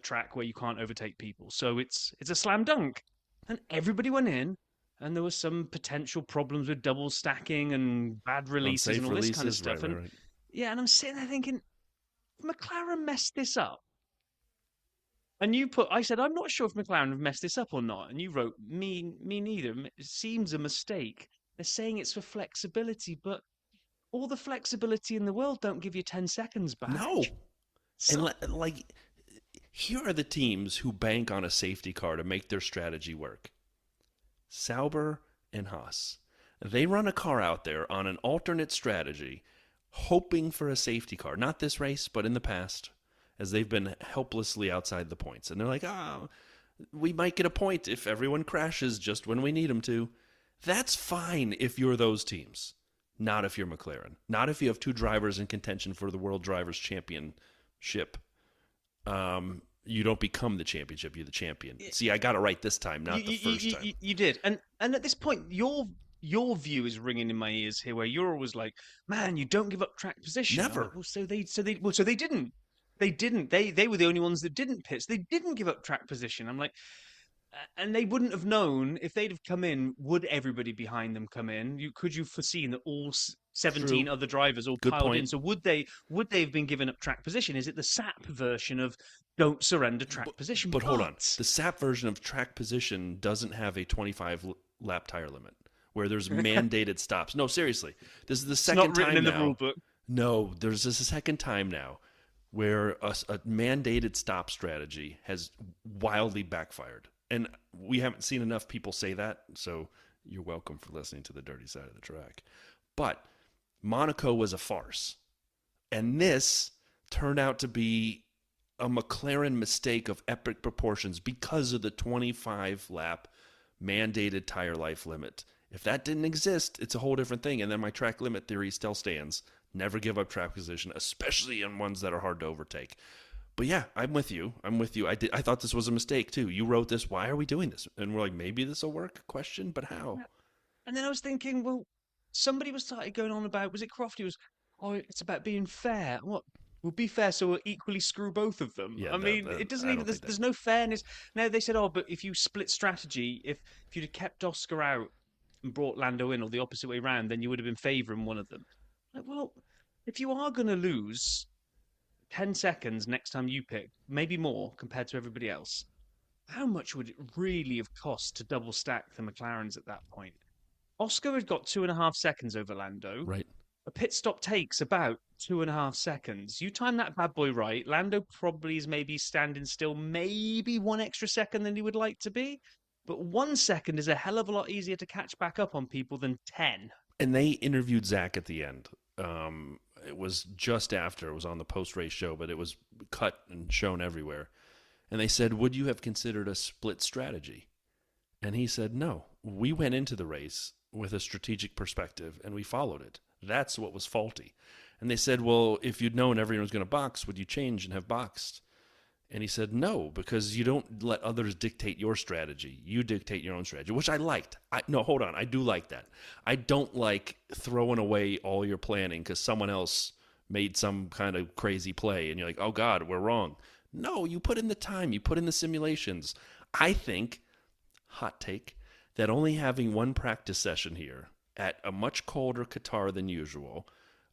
[SPEAKER 2] track where you can't overtake people. So it's a slam dunk. And everybody went in. And there were some potential problems with double stacking and bad releases and all this kind of stuff. Yeah, and I'm sitting there thinking, McLaren messed this up. And I said, I'm not sure if McLaren have messed this up or not. And you wrote, me neither. It seems a mistake. They're saying it's for flexibility, but all the flexibility in the world don't give you 10 seconds back.
[SPEAKER 1] No. And here are the teams who bank on a safety car to make their strategy work. Sauber and Haas. They run a car out there on an alternate strategy, hoping for a safety car. Not this race, but in the past, as they've been helplessly outside the points. And they're like, we might get a point if everyone crashes just when we need them to. That's fine if you're those teams. Not if you're McLaren. Not if you have 2 drivers in contention for the World Drivers' Championship. You don't become the championship, you're the champion. See, I got it right this time, not the first time.
[SPEAKER 2] You did. And at this point, your view is ringing in my ears here, where you're always like, man, you don't give up track position.
[SPEAKER 1] Never.
[SPEAKER 2] Like, so they didn't. They didn't. They were the only ones that didn't pit. So they didn't give up track position. I'm like, and they wouldn't have known if they'd have come in. Would everybody behind them come in? Could you foreseen that all 17 other drivers all piled in? So would they have been given up track position? Is it the SAP version of don't surrender track position?
[SPEAKER 1] But hold on, the SAP version of track position doesn't have a 25 lap tire limit where there's mandated stops. No, seriously, this is the second time
[SPEAKER 2] in
[SPEAKER 1] now.
[SPEAKER 2] The rule book.
[SPEAKER 1] No, there's this a second time now where a mandated stop strategy has wildly backfired. And we haven't seen enough people say that, so you're welcome for listening to the dirty side of the track. But Monaco was a farce. And this turned out to be a McLaren mistake of epic proportions because of the 25-lap mandated tire life limit. If that didn't exist, it's a whole different thing. And then my track limit theory still stands. Never give up track position, especially in ones that are hard to overtake. But yeah, I'm with you. I thought this was a mistake too. You wrote this. Why are we doing this? And we're like, maybe this will work? Question, but how?
[SPEAKER 2] And then I was thinking, well, somebody was started going on about, was it Crofty? It's about being fair. What? We'll be fair, so we'll equally screw both of them.
[SPEAKER 1] Yeah,
[SPEAKER 2] it doesn't even. There's no fairness. Now they said, but if you split strategy, if you'd have kept Oscar out and brought Lando in, or the opposite way around, then you would have been favouring one of them. Like, well, if you are going to lose 10 seconds next time you pick, maybe more compared to everybody else, how much would it really have cost to double stack the McLarens at that point? Oscar had got 2.5 seconds over Lando.
[SPEAKER 1] Right.
[SPEAKER 2] A pit stop takes about 2.5 seconds. You time that bad boy right, Lando probably is maybe standing still, maybe 1 extra second than he would like to be. But 1 second is a hell of a lot easier to catch back up on people than 10.
[SPEAKER 1] And they interviewed Zach at the end. It was just after. It was on the post-race show, but it was cut and shown everywhere. And they said, would you have considered a split strategy? And he said, no. We went into the race with a strategic perspective, and we followed it. That's what was faulty. And they said, well, if you'd known everyone was going to box, would you change and have boxed? And he said, no, because you don't let others dictate your strategy. You dictate your own strategy, which I liked. No, hold on. I do like that. I don't like throwing away all your planning because someone else made some kind of crazy play, and you're like, oh, God, we're wrong. No, you put in the time. You put in the simulations. I think, hot take, that only having one practice session here at a much colder Qatar than usual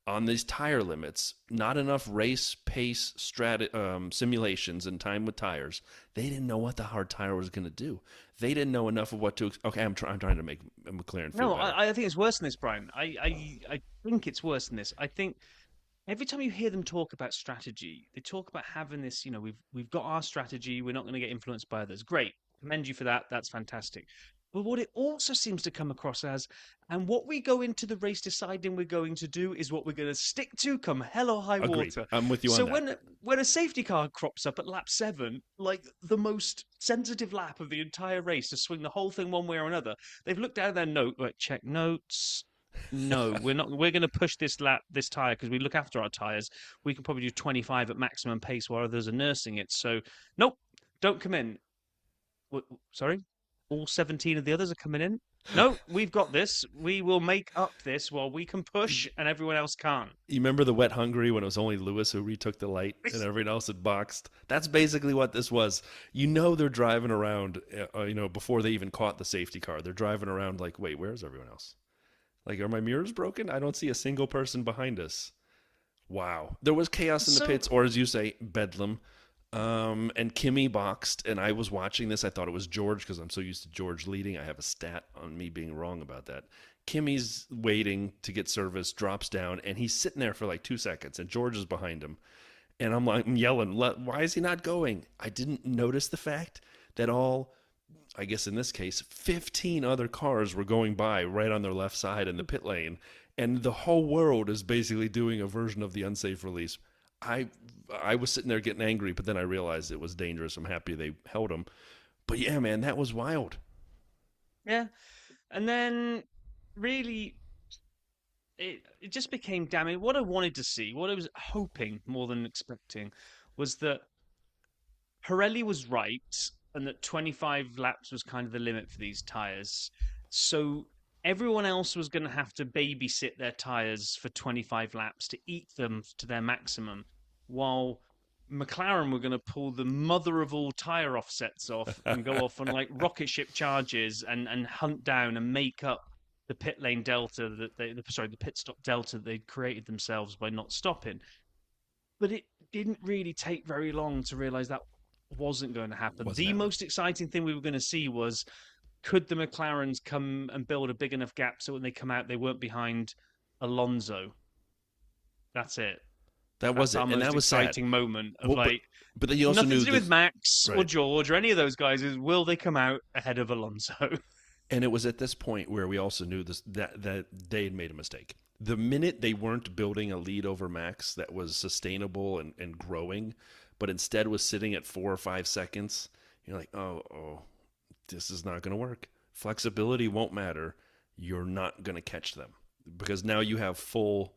[SPEAKER 1] on these tire limits, not enough race pace simulations and time with tires. They didn't know what the hard tire was going to do. They didn't know enough of what to. Okay, I'm trying to make McLaren feel better.
[SPEAKER 2] I think it's worse than this, Brian. I think it's worse than this. I think every time you hear them talk about strategy, they talk about having this. We've got our strategy. We're not going to get influenced by others. Great, commend you for that. That's fantastic. But what it also seems to come across as, and what we go into the race deciding we're going to do is what we're going to stick to come hell or high water.
[SPEAKER 1] I'm with you on that.
[SPEAKER 2] So when a safety car crops up at lap 7, like the most sensitive lap of the entire race to swing the whole thing one way or another, they've looked down their note, like, check notes. No, we're not. We're going to push this tire because we look after our tires. We can probably do 25 at maximum pace while others are nursing it. So, nope, don't come in. Sorry? All 17 of the others are coming in? No, we've got this. We will make up this while we can push and everyone else can't.
[SPEAKER 1] You remember the Wet Hungary when it was only Lewis who retook the light and everyone else had boxed? That's basically what this was. They're driving around, before they even caught the safety car. They're driving around like, wait, where's everyone else? Like, are my mirrors broken? I don't see a single person behind us. Wow. There was chaos in the pits, or as you say, bedlam. And Kimi boxed, and I was watching this. I thought it was George because I'm so used to George leading. I have a stat on me being wrong about that. Kimi's waiting to get service, drops down, and he's sitting there for like 2 seconds, and George is behind him. And I'm yelling, why is he not going? I didn't notice the fact that I guess in this case, 15 other cars were going by right on their left side in the pit lane, and the whole world is basically doing a version of the unsafe release. I was sitting there getting angry, but then I realized it was dangerous. I'm happy they held him. But yeah, man, that was wild.
[SPEAKER 2] Yeah. And then really it just became damning. What I wanted to see, what I was hoping more than expecting, was that Pirelli was right and that 25 laps was kind of the limit for these tyres. So everyone else was going to have to babysit their tyres for 25 laps to eat them to their maximum, while McLaren were going to pull the mother of all tyre offsets off and go off on like rocket ship charges and hunt down and make up the pit lane delta the pit stop delta they'd created themselves by not stopping. But it didn't really take very long to realise that wasn't going to happen. The most exciting thing we were going to see was, could the McLarens come and build a big enough gap so when they come out, they weren't behind Alonso? That's it.
[SPEAKER 1] That was it, and that was
[SPEAKER 2] exciting moment of
[SPEAKER 1] but then you also
[SPEAKER 2] nothing
[SPEAKER 1] knew
[SPEAKER 2] to do with Max
[SPEAKER 1] right.
[SPEAKER 2] or George or any of those guys. Is will they come out ahead of Alonso?
[SPEAKER 1] And it was at this point where we also knew that they had made a mistake. The minute they weren't building a lead over Max that was sustainable and growing, but instead was sitting at 4 or 5 seconds, you're like, oh, this is not going to work. Flexibility won't matter. You're not going to catch them because now you have full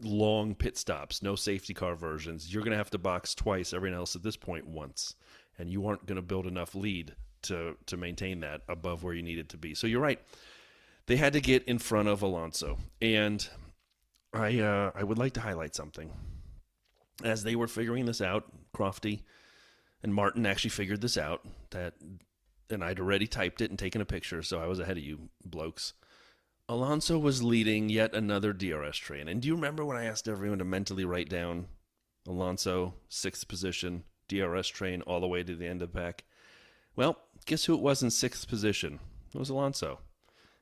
[SPEAKER 1] long pit stops, no safety car versions. You're going to have to box twice, everyone else at this point once, and you aren't going to build enough lead to maintain that above where you need it to be. So you're right. They had to get in front of Alonso, and I would like to highlight something. As they were figuring this out, Crofty and Martin actually figured this out, and I'd already typed it and taken a picture, so I was ahead of you blokes. Alonso was leading yet another DRS train. And do you remember when I asked everyone to mentally write down Alonso, 6th position, DRS train, all the way to the end of the pack? Well, guess who it was in 6th position? It was Alonso.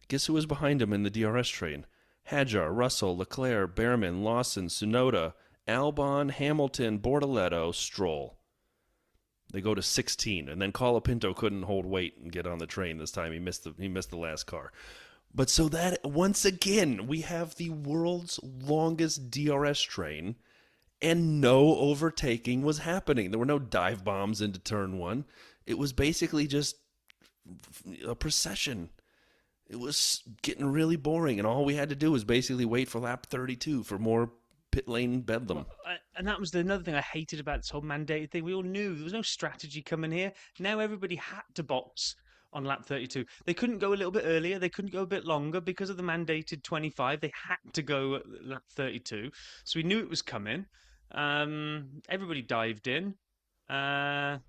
[SPEAKER 1] Guess who was behind him in the DRS train? Hadjar, Russell, Leclerc, Behrman, Lawson, Tsunoda, Albon, Hamilton, Bortoletto, Stroll. They go to 16, and then Colapinto couldn't hold weight and get on the train this time. He missed the last car. But so that, once again, we have the world's longest DRS train, and no overtaking was happening. There were no dive bombs into turn 1. It was basically just a procession. It was getting really boring, and all we had to do was basically wait for lap 32 for more pit lane bedlam.
[SPEAKER 2] And that was another thing I hated about this whole mandated thing. We all knew there was no strategy coming here. Now everybody had to box on lap 32. They couldn't go a little bit earlier. They couldn't go a bit longer because of the mandated 25. They had to go at lap 32. So we knew it was coming. Everybody dived in. It let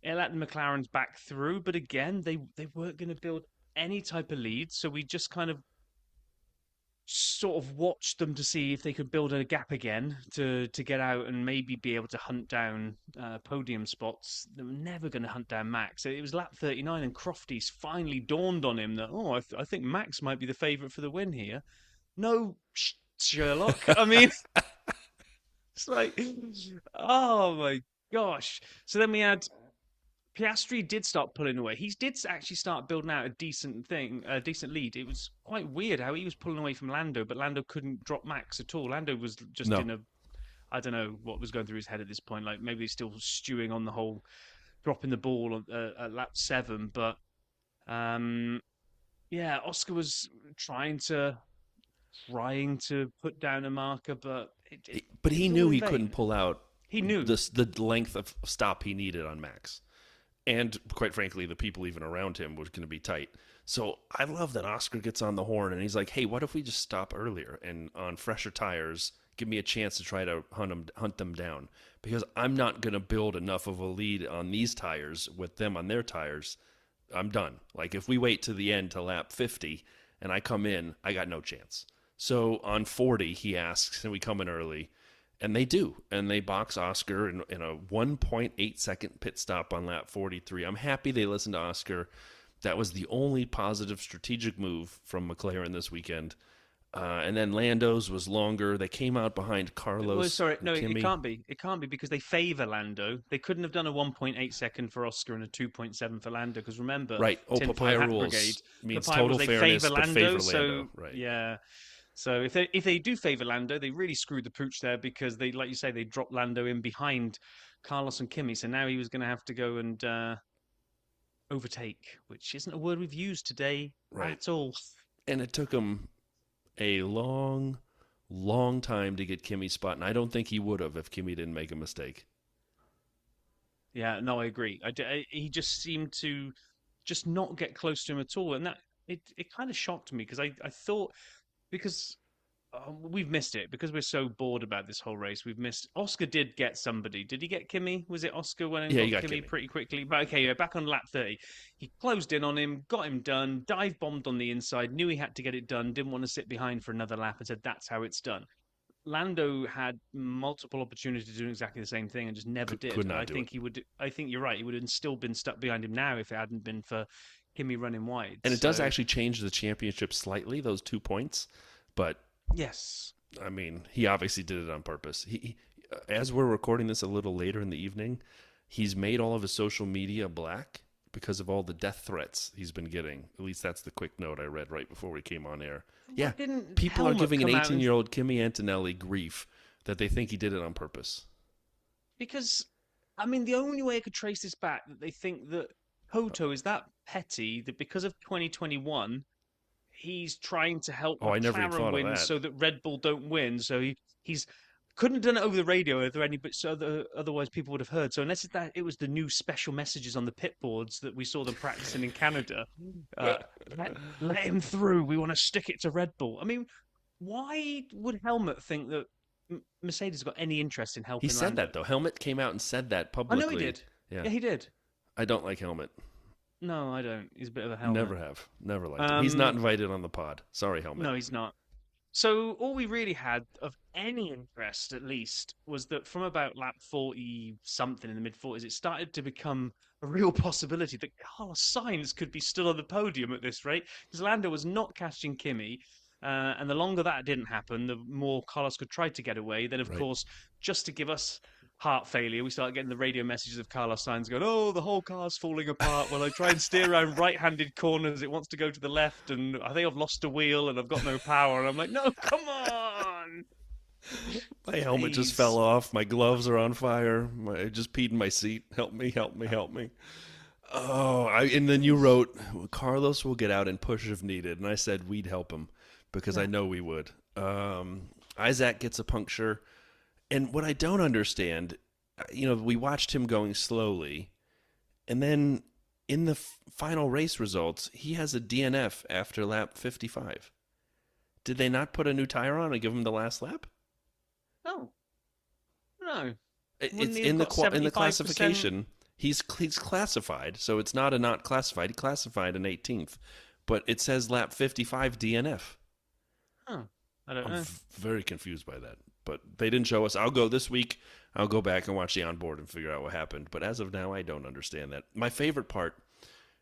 [SPEAKER 2] the McLarens back through. But again, they weren't going to build any type of lead. So we just kind of sort of watched them to see if they could build a gap again to get out and maybe be able to hunt down podium spots. They were never going to hunt down Max. It was lap 39 and Crofty's finally dawned on him that, I think Max might be the favourite for the win here. No, Sherlock. I mean, it's like, oh my gosh. So then we had Piastri did start pulling away. He did actually start building out a decent lead. It was quite weird how he was pulling away from Lando, but Lando couldn't drop Max at all. Lando was just I don't know what was going through his head at this point. Like maybe he's still stewing on the whole dropping the ball at lap 7. But Oscar was trying to put down a marker, but
[SPEAKER 1] he knew he couldn't pull out.
[SPEAKER 2] He knew
[SPEAKER 1] the length of stop he needed on Max. And quite frankly, the people even around him were going to be tight. So I love that Oscar gets on the horn and he's like, hey, what if we just stop earlier and on fresher tires, give me a chance to try to hunt them down? Because I'm not going to build enough of a lead on these tires with them on their tires. I'm done. Like if we wait to the end to lap 50 and I come in, I got no chance. So on 40, he asks, and we come in early. And they do. And they box Oscar in a 1.8 second pit stop on lap 43. I'm happy they listened to Oscar. That was the only positive strategic move from McLaren this weekend. And then Lando's was longer. They came out behind Carlos.
[SPEAKER 2] It can't be. It can't be because they favour Lando. They couldn't have done a 1.8 second for Oscar and a 2.7 for Lando. Because remember,
[SPEAKER 1] right? Papaya rules means total fairness, but favour Lando.
[SPEAKER 2] So,
[SPEAKER 1] right.
[SPEAKER 2] Yeah. So if they do favour Lando, they really screwed the pooch there because they, like you say, they dropped Lando in behind Carlos and Kimi. So now he was going to have to go and overtake, which isn't a word we've used today at all.
[SPEAKER 1] And it took him a long, long time to get Kimi's spot, and I don't think he would have if Kimi didn't make a mistake.
[SPEAKER 2] Yeah, no, I agree. He just seemed to just not get close to him at all, and that it kind of shocked me because I thought. Because we've missed it. Because we're so bored about this whole race, we've missed. Oscar did get somebody. Did he get Kimi? Was it Oscar when he got Kimi pretty quickly? But okay, back on lap 30. He closed in on him, got him done, dive bombed on the inside, knew he had to get it done, didn't want to sit behind for another lap and said, that's how it's done. Lando had multiple opportunities to do exactly the same thing and just never did. I think you're right. He would have still been stuck behind him now if it hadn't been for Kimi running wide.
[SPEAKER 1] And it does actually change the championship slightly, those 2 points. But
[SPEAKER 2] yes,
[SPEAKER 1] I mean, he obviously did it on purpose. He as we're recording this a little later in the evening, he's made all of his social media black because of all the death threats he's been getting. At least that's the quick note I read right before we came on air. Yeah, people are giving an 18-year-old Kimi Antonelli grief that they think he did it on purpose.
[SPEAKER 2] Because, I mean, the only way I could trace this back, that they think that Toto is that petty that because of 2021, he's trying to help McLaren win so that Red Bull don't win. So he's couldn't have done it over the radio otherwise people would have heard. So unless it was the new special messages on the pit boards that we saw them practicing in Canada, let him through. We want to stick it to Red Bull. I mean, why would Helmut think that Mercedes got any interest in helping?
[SPEAKER 1] He said that though. Helmut came out and said that publicly.
[SPEAKER 2] I know he did.
[SPEAKER 1] Yeah,
[SPEAKER 2] he did.
[SPEAKER 1] I don't like Helmut.
[SPEAKER 2] No, I don't. He's a bit of a Helmut.
[SPEAKER 1] Never have. Never liked him. He's not invited on the pod. Sorry, Helmut.
[SPEAKER 2] No, he's not. So all we really had of any interest, at least, was that from about lap 40-something in the mid-40s, it started to become a real possibility that Carlos Sainz could be still on the podium at this rate, because Lando was not catching Kimi, and the longer that didn't happen, the more Carlos could try to get away. Then, of course, just to give us heart failure, we started getting the radio messages of Carlos Sainz going, oh, the whole car's falling apart. Well, I try and steer around right-handed corners. It wants to go to the left, and I think I've lost a wheel and I've got no power. And I'm like, no, come on.
[SPEAKER 1] My helmet just fell off. My gloves are on fire. I just peed in my seat. Help me, help me, help me. Oh, and then you wrote, Carlos will get out and push if needed. And I said we'd help him because I know we would. Isaac gets a puncture. And what I don't understand, we watched him going slowly. And then in the final race results, he has a DNF after lap 55. Did they not put a new tire on and give him the last lap?
[SPEAKER 2] Oh, no.
[SPEAKER 1] It's in the classification. He's classified, so it's not a not classified. He classified an 18th, but it says lap 55 DNF.
[SPEAKER 2] Oh, I don't know.
[SPEAKER 1] I'm very confused by that, but they didn't show us. I'll go this week. I'll go back and watch the onboard and figure out what happened. But as of now, I don't understand that. My favorite part,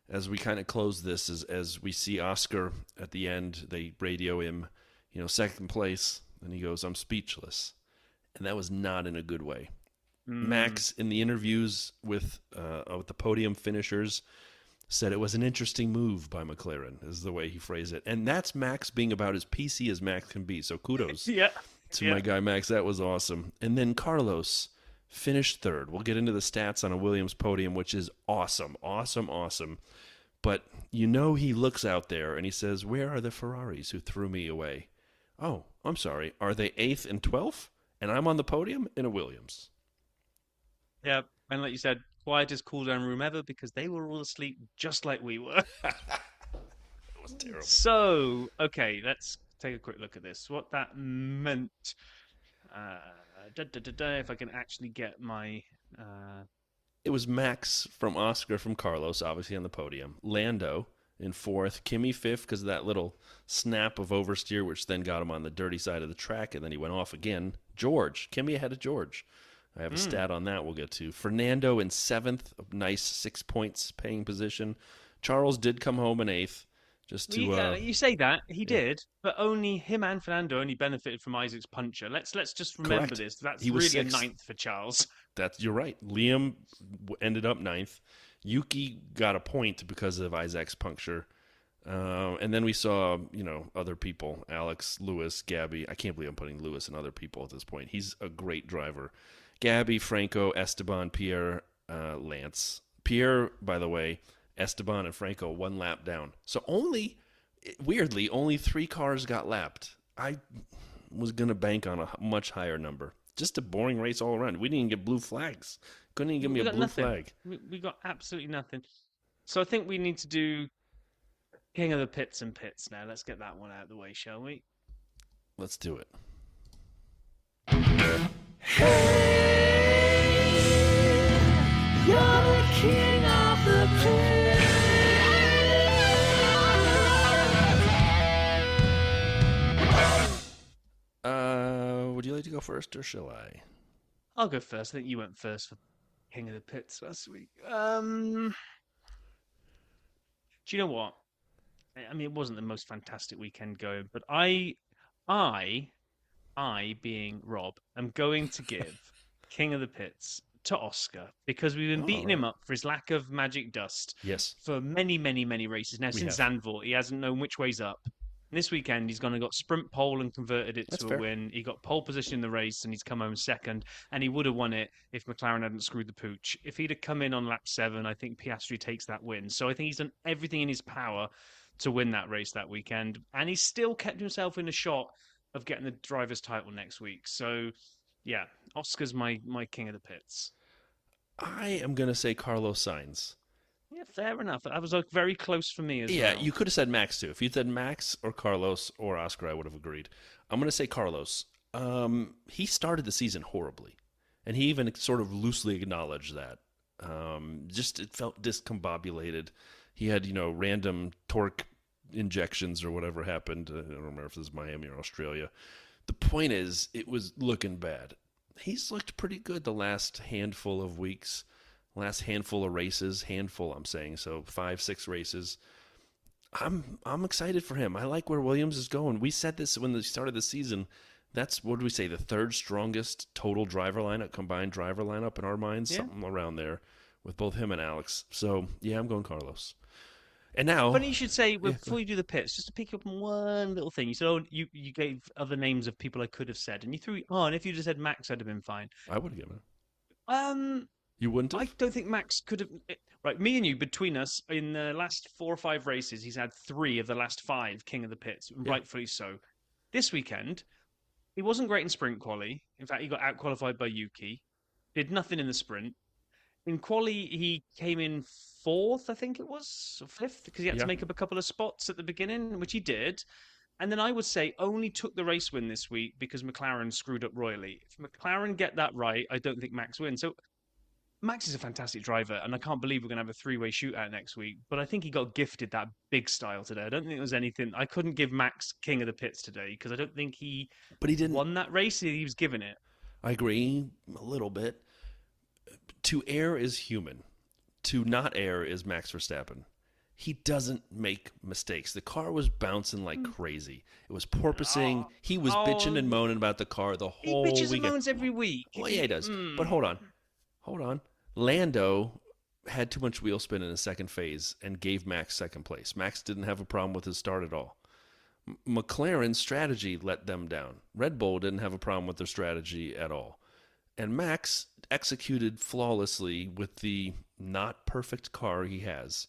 [SPEAKER 1] as we kind of close this, is as we see Oscar at the end. They radio him, second place, and he goes, "I'm speechless." And that was not in a good way. Max, in the interviews with the podium finishers, said it was an interesting move by McLaren, is the way he phrased it. And that's Max being about as PC as Max can be. So kudos to my guy Max. That was awesome. And then Carlos finished third. We'll get into the stats on a Williams podium, which is awesome, awesome, awesome. But he looks out there and he says, "Where are the Ferraris who threw me away? Oh, I'm sorry. Are they 8th and 12th? And I'm on the podium in a Williams."
[SPEAKER 2] Yeah, and like you said, quietest cool-down room ever because they were all asleep just like we were.
[SPEAKER 1] It was terrible.
[SPEAKER 2] So, okay, let's take a quick look at this. What that meant. If I can actually get my...
[SPEAKER 1] It was Max from Oscar from Carlos, obviously on the podium. Lando in 4th. Kimi 5th because of that little snap of oversteer, which then got him on the dirty side of the track, and then he went off again. George. Kimi ahead of George. I have a stat on that we'll get to. Fernando in 7th. A nice 6 points paying position. Charles did come home in 8th. Just to
[SPEAKER 2] you say that he did, but only him and Fernando only benefited from Isaac's puncher. Let's just remember this. That's really 6th. A 9th for Charles.
[SPEAKER 1] You're right. Liam ended up 9th. Yuki got a point because of Isaac's puncture. And then we saw, other people. Alex, Lewis, Gabby. I can't believe I'm putting Lewis and other people at this point. He's a great driver. Gabby, Franco, Esteban, Pierre, Lance. Pierre, by the way, Esteban and Franco 1 lap down. So weirdly, only 3 cars got lapped. I was going to bank on a much higher number. Just a boring race all around. We didn't even get blue flags. Couldn't even give me a blue flag.
[SPEAKER 2] We got absolutely nothing. So I think we need to do King of the Pits and Pits now. Let's get that one out of the way, shall we?
[SPEAKER 1] Let's do it.
[SPEAKER 8] Hey, you're the king of the pits.
[SPEAKER 1] Would you like to go first, or shall I?
[SPEAKER 2] I'll go first. I think you went first for King of the Pits last week. Do you know what? I mean, it wasn't the most fantastic weekend going, but I being Rob, am going to give King of the Pits to Oscar because we've been beating him up for his lack of magic dust.
[SPEAKER 1] Yes.
[SPEAKER 2] For many, many, many races now. Since Zandvoort, he hasn't known which way's up. And this weekend, he's gone and got sprint pole and converted it to a win. He got pole position in the race and he's come home second. And he would have won it if McLaren hadn't screwed the pooch. If he'd have come in on lap 7, I think Piastri takes that win. So I think he's done everything in his power to win that race that weekend. And he's still kept himself in a shot of getting the driver's title next week. So, yeah, Oscar's my King of the Pits.
[SPEAKER 1] I am going to say Carlos Sainz.
[SPEAKER 2] Yeah, fair enough. That was very close for me as well.
[SPEAKER 1] Yeah, you could have said Max, too. If you'd said Max or Carlos or Oscar, I would have agreed. I'm going to say Carlos. He started the season horribly, and he even sort of loosely acknowledged that. It felt discombobulated. He had, random torque injections or whatever happened. I don't remember if this is Miami or Australia. The point is, it was looking bad. He's looked pretty good the last handful of weeks, last handful of races. Handful, I'm saying. So 5-6 races. I'm excited for him. I like where Williams is going. We said this when they started the season. That's, what did we say, the 3rd strongest total driver lineup, combined driver lineup in our minds? Yeah. Something around there with both him and Alex. So, yeah, I'm going Carlos. And now,
[SPEAKER 2] Funny you should say, before you do the pits, just to pick up on one little thing. You said, you gave other names of people I could have said, and you threw, and if you just said Max, I'd have been fine.
[SPEAKER 1] I would have given it. You wouldn't have?
[SPEAKER 2] I don't think Max could have. Right, me and you, between us, in the last 4 or 5 races, he's had 3 of the last 5 King of the Pits, rightfully so. This weekend, he wasn't great in sprint quali. In fact, he got out-qualified by Yuki. Did nothing in the sprint. In quali, he came in 4th, I think it was, or 5th, because he had to make up a couple of spots at the beginning, which he did. And then I would say only took the race win this week because McLaren screwed up royally. If McLaren get that right, I don't think Max wins. So Max is a fantastic driver, and I can't believe we're going to have a 3-way shootout next week. But I think he got gifted that big style today. I don't think it was anything. I couldn't give Max King of the Pits today because I don't think he
[SPEAKER 1] didn't
[SPEAKER 2] won that race. He was given it.
[SPEAKER 1] I agree a little bit. To err is human. To not err is Max Verstappen. He doesn't make mistakes. The car was bouncing like crazy. It was porpoising. He was bitching and moaning about the car the whole weekend.
[SPEAKER 2] He bitches and moans every week.
[SPEAKER 1] Well, yeah, he does. But hold on. Lando had too much wheel spin in the second phase and gave Max second place. Max didn't have a problem with his start at all. McLaren's strategy let them down. Red Bull didn't have a problem with their strategy at all. And Max executed flawlessly with the not perfect car he has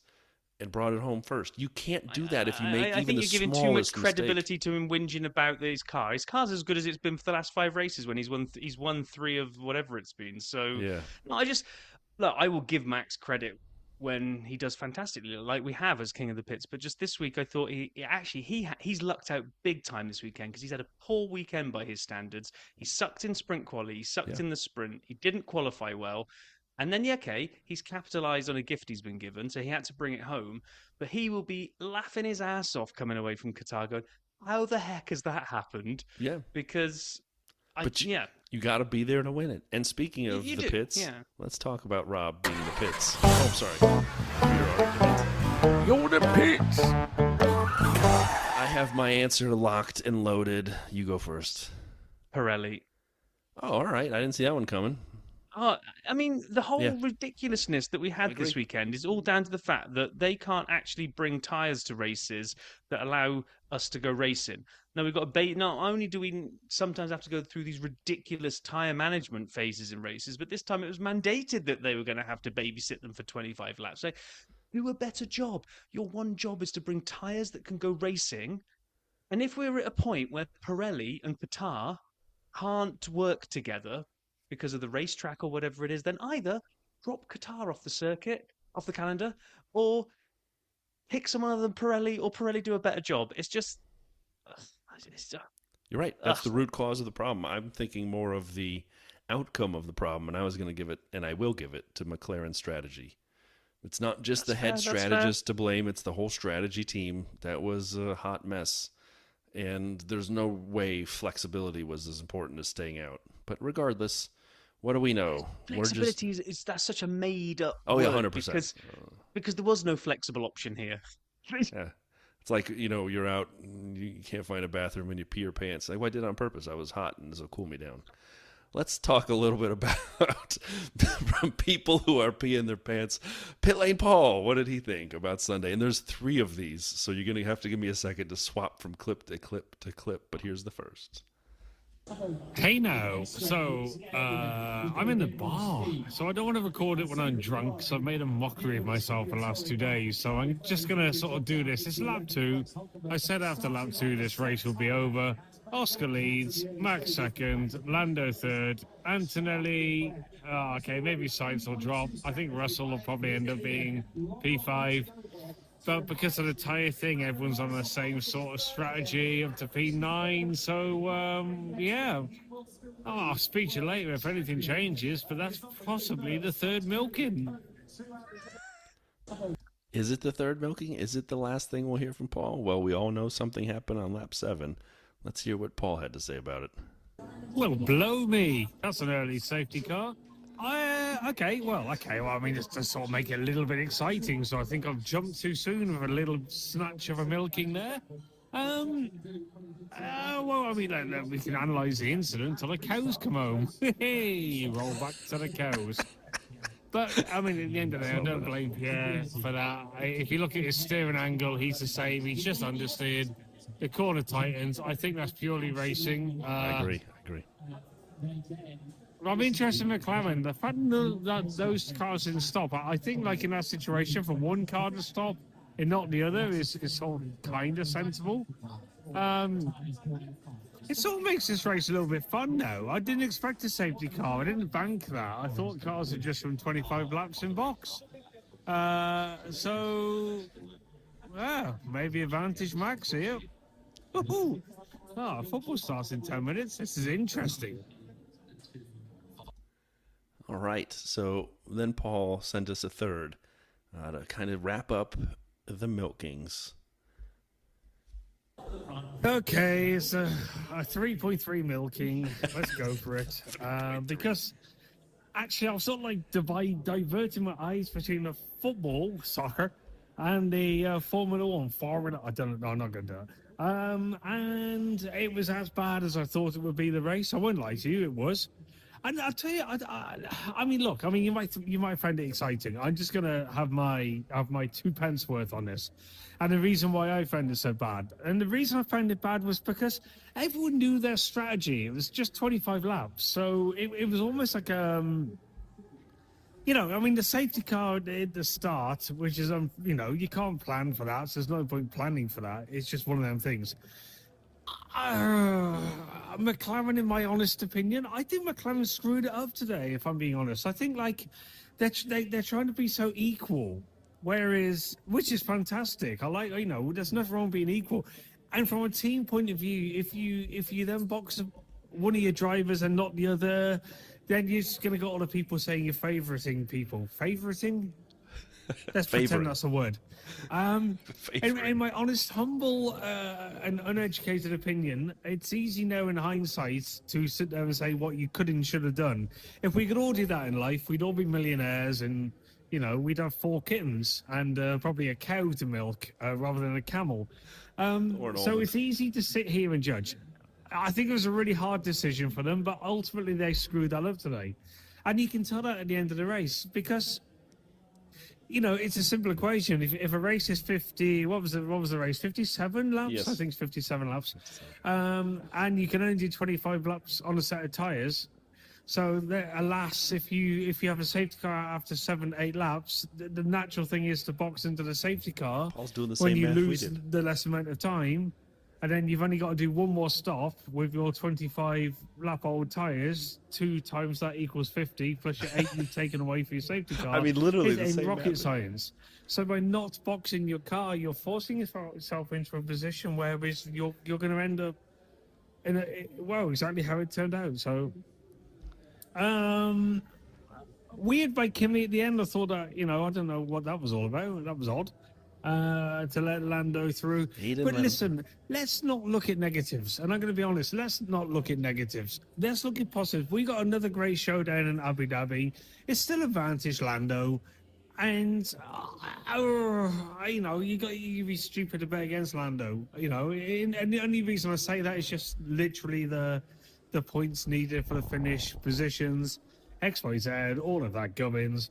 [SPEAKER 1] and brought it home first. You can't do that if you make even the smallest mistake. I think you're giving too much
[SPEAKER 2] credibility to him whinging about his car. His car's as good as it's been for the last 5 races when he's won 3 of whatever it's been. So no, I will give Max credit when he does fantastically, like we have as King of the Pits. But just this week, I thought he's lucked out big time this weekend because he's had a poor weekend by his standards. He sucked in sprint quali, he sucked in the sprint, he didn't qualify well. And then, he's capitalised on a gift he's been given, so he had to bring it home. But he will be laughing his ass off coming away from Qatar going, how the heck has that happened?
[SPEAKER 1] Yeah.
[SPEAKER 2] Because,
[SPEAKER 1] you got to be there to win it. And speaking of the pits, let's talk about Rob being in the pits. Oh, sorry.
[SPEAKER 8] You're the pits.
[SPEAKER 1] I have my answer locked and loaded. You go first.
[SPEAKER 2] Pirelli.
[SPEAKER 1] Oh, all right. I didn't see that one coming.
[SPEAKER 2] I mean, the whole ridiculously that we had this weekend is all down to the fact that they can't actually bring tyres to races that allow us to go racing. Now, we've got not only do we sometimes have to go through these ridiculous tyre management phases in races, but this time it was mandated that they were going to have to babysit them for 25 laps. So do a better job. Your one job is to bring tyres that can go racing. And if we're at a point where Pirelli and Qatar can't work together because of the racetrack or whatever it is, then either drop Qatar off the circuit, off the calendar, or pick someone other than Pirelli, or Pirelli do a better job. It's just...
[SPEAKER 1] You're right. That's the root cause of the problem. I'm thinking more of the outcome of the problem, and I was going to give it, and I will give it, to McLaren's strategy. It's not just the head strategist to blame. It's the whole strategy team. That was a hot mess. And there's no way flexibility was as important as staying out. But regardless... What do we know?
[SPEAKER 2] Flexibility that's such a made-up
[SPEAKER 1] word.
[SPEAKER 2] 100%. Because there was no flexible option here.
[SPEAKER 1] Yeah. It's like, you're out, and you can't find a bathroom, and you pee your pants. Like, well, I did it on purpose. I was hot, and this will cool me down. Let's talk a little bit about people who are peeing their pants. Pitlane Paul, what did he think about Sunday? And there's 3 of these, so you're going to have to give me a second to swap from clip to clip to clip, but here's the first.
[SPEAKER 4] Hey now, so I'm in the bar, so I don't want to record it when I'm drunk, so I've made a mockery of myself the last 2 days, so I'm just going to sort of do this. It's lap 2. I said after lap 2 this race will be over. Oscar leads, Max second, Lando third, Antonelli, maybe Sainz will drop. I think Russell will probably end up being P5. But because of the tyre thing, everyone's on the same sort of strategy up to P9. So, I'll speak to you later if anything changes, but that's possibly the 3rd milking.
[SPEAKER 1] Is it the 3rd milking? Is it the last thing we'll hear from Paul? Well, we all know something happened on lap 7. Let's hear what Paul had to say about it.
[SPEAKER 4] Well, blow me. That's an early safety car. Okay. Well, I mean, it's to sort of make it a little bit exciting, so I think I've jumped too soon with a little snatch of a milking there. We can analyse the incident till the cows come home. Hey, roll back to the cows. But, I mean, at the end of the day, I don't blame Pierre for that. If you look at his steering angle, he's the same. He's just understeered. The corner tightens. I think that's purely racing.
[SPEAKER 1] I agree.
[SPEAKER 4] I'm interested in McLaren. The fact that those cars didn't stop, I think, like in that situation, for one car to stop and not the other is sort of kind of sensible. It sort of makes this race a little bit fun now. I didn't expect a safety car. I didn't bank that. I thought cars are just from 25 laps in box. So, maybe advantage Max here. Woohoo! Football starts in 10 minutes. This is interesting.
[SPEAKER 1] All right. So then Paul sent us a third to kind of wrap up the milkings.
[SPEAKER 4] Okay, it's a 3.3 milking. Let's go for it. Because actually, I was sort of like diverting my eyes between the football, soccer, and the Formula 1. I don't know. I'm not going to do it. And it was as bad as I thought it would be, the race. I won't lie to you, it was. And I'll tell you, I mean, look, I mean, you might find it exciting. I'm just gonna have my 2 pence worth on this, and the reason why I found it so bad, and the reason I found it bad was because everyone knew their strategy. It was just 25 laps, so it was almost like you know, I mean, the safety car at the start, which is you know, you can't plan for that, so there's no point planning for that. It's just one of them things. McLaren, in my honest opinion, I think McLaren screwed it up today, if I'm being honest. I think, like, they're trying to be so equal, which is fantastic. I like, you know, there's nothing wrong being equal. And from a team point of view, if you then box one of your drivers and not the other, then you're just going to get all the people saying you're favoriting people. Favoriting? Let's pretend that's a word. In my honest, humble, and uneducated opinion, it's easy now in hindsight to sit there and say what you could and should have done. If we could all do that in life, we'd all be millionaires, and you know, we'd have 4 kittens and probably a cow to milk rather than a camel. So it's easy to sit here and judge. I think it was a really hard decision for them, but ultimately they screwed that up today, and you can tell that at the end of the race because, you know, it's a simple equation. If a race is 50, what was the race? 57 laps?
[SPEAKER 1] Yes.
[SPEAKER 4] I think it's 57 laps. And you can only do 25 laps on a set of tyres. So, alas, if you have a safety car after 7-8 laps, the natural thing is to box into the safety car
[SPEAKER 1] Paul's doing the
[SPEAKER 4] when
[SPEAKER 1] same
[SPEAKER 4] you
[SPEAKER 1] math we
[SPEAKER 4] lose
[SPEAKER 1] did.
[SPEAKER 4] the less amount of time. And then you've only got to do one more stop with your 25-lap-old tyres. 2 times that equals 50, plus your 8 you've taken away for your safety car.
[SPEAKER 1] I mean, literally the
[SPEAKER 4] in
[SPEAKER 1] same
[SPEAKER 4] rocket
[SPEAKER 1] math.
[SPEAKER 4] science. So by not boxing your car, you're forcing yourself into a position where you're going to end up in exactly how it turned out. So, weird by Kimi at the end. I thought that, you know, I don't know what that was all about. That was odd. To let Lando through. But listen, let's not look at negatives. And I'm going to be honest, let's not look at negatives. Let's look at positives. We got another great showdown in Abu Dhabi. It's still advantage Lando. And, you know, you be stupid to bet against Lando. You know, and the only reason I say that is just literally the points needed for the finish, positions, X, Y, Z, all of that gubbins.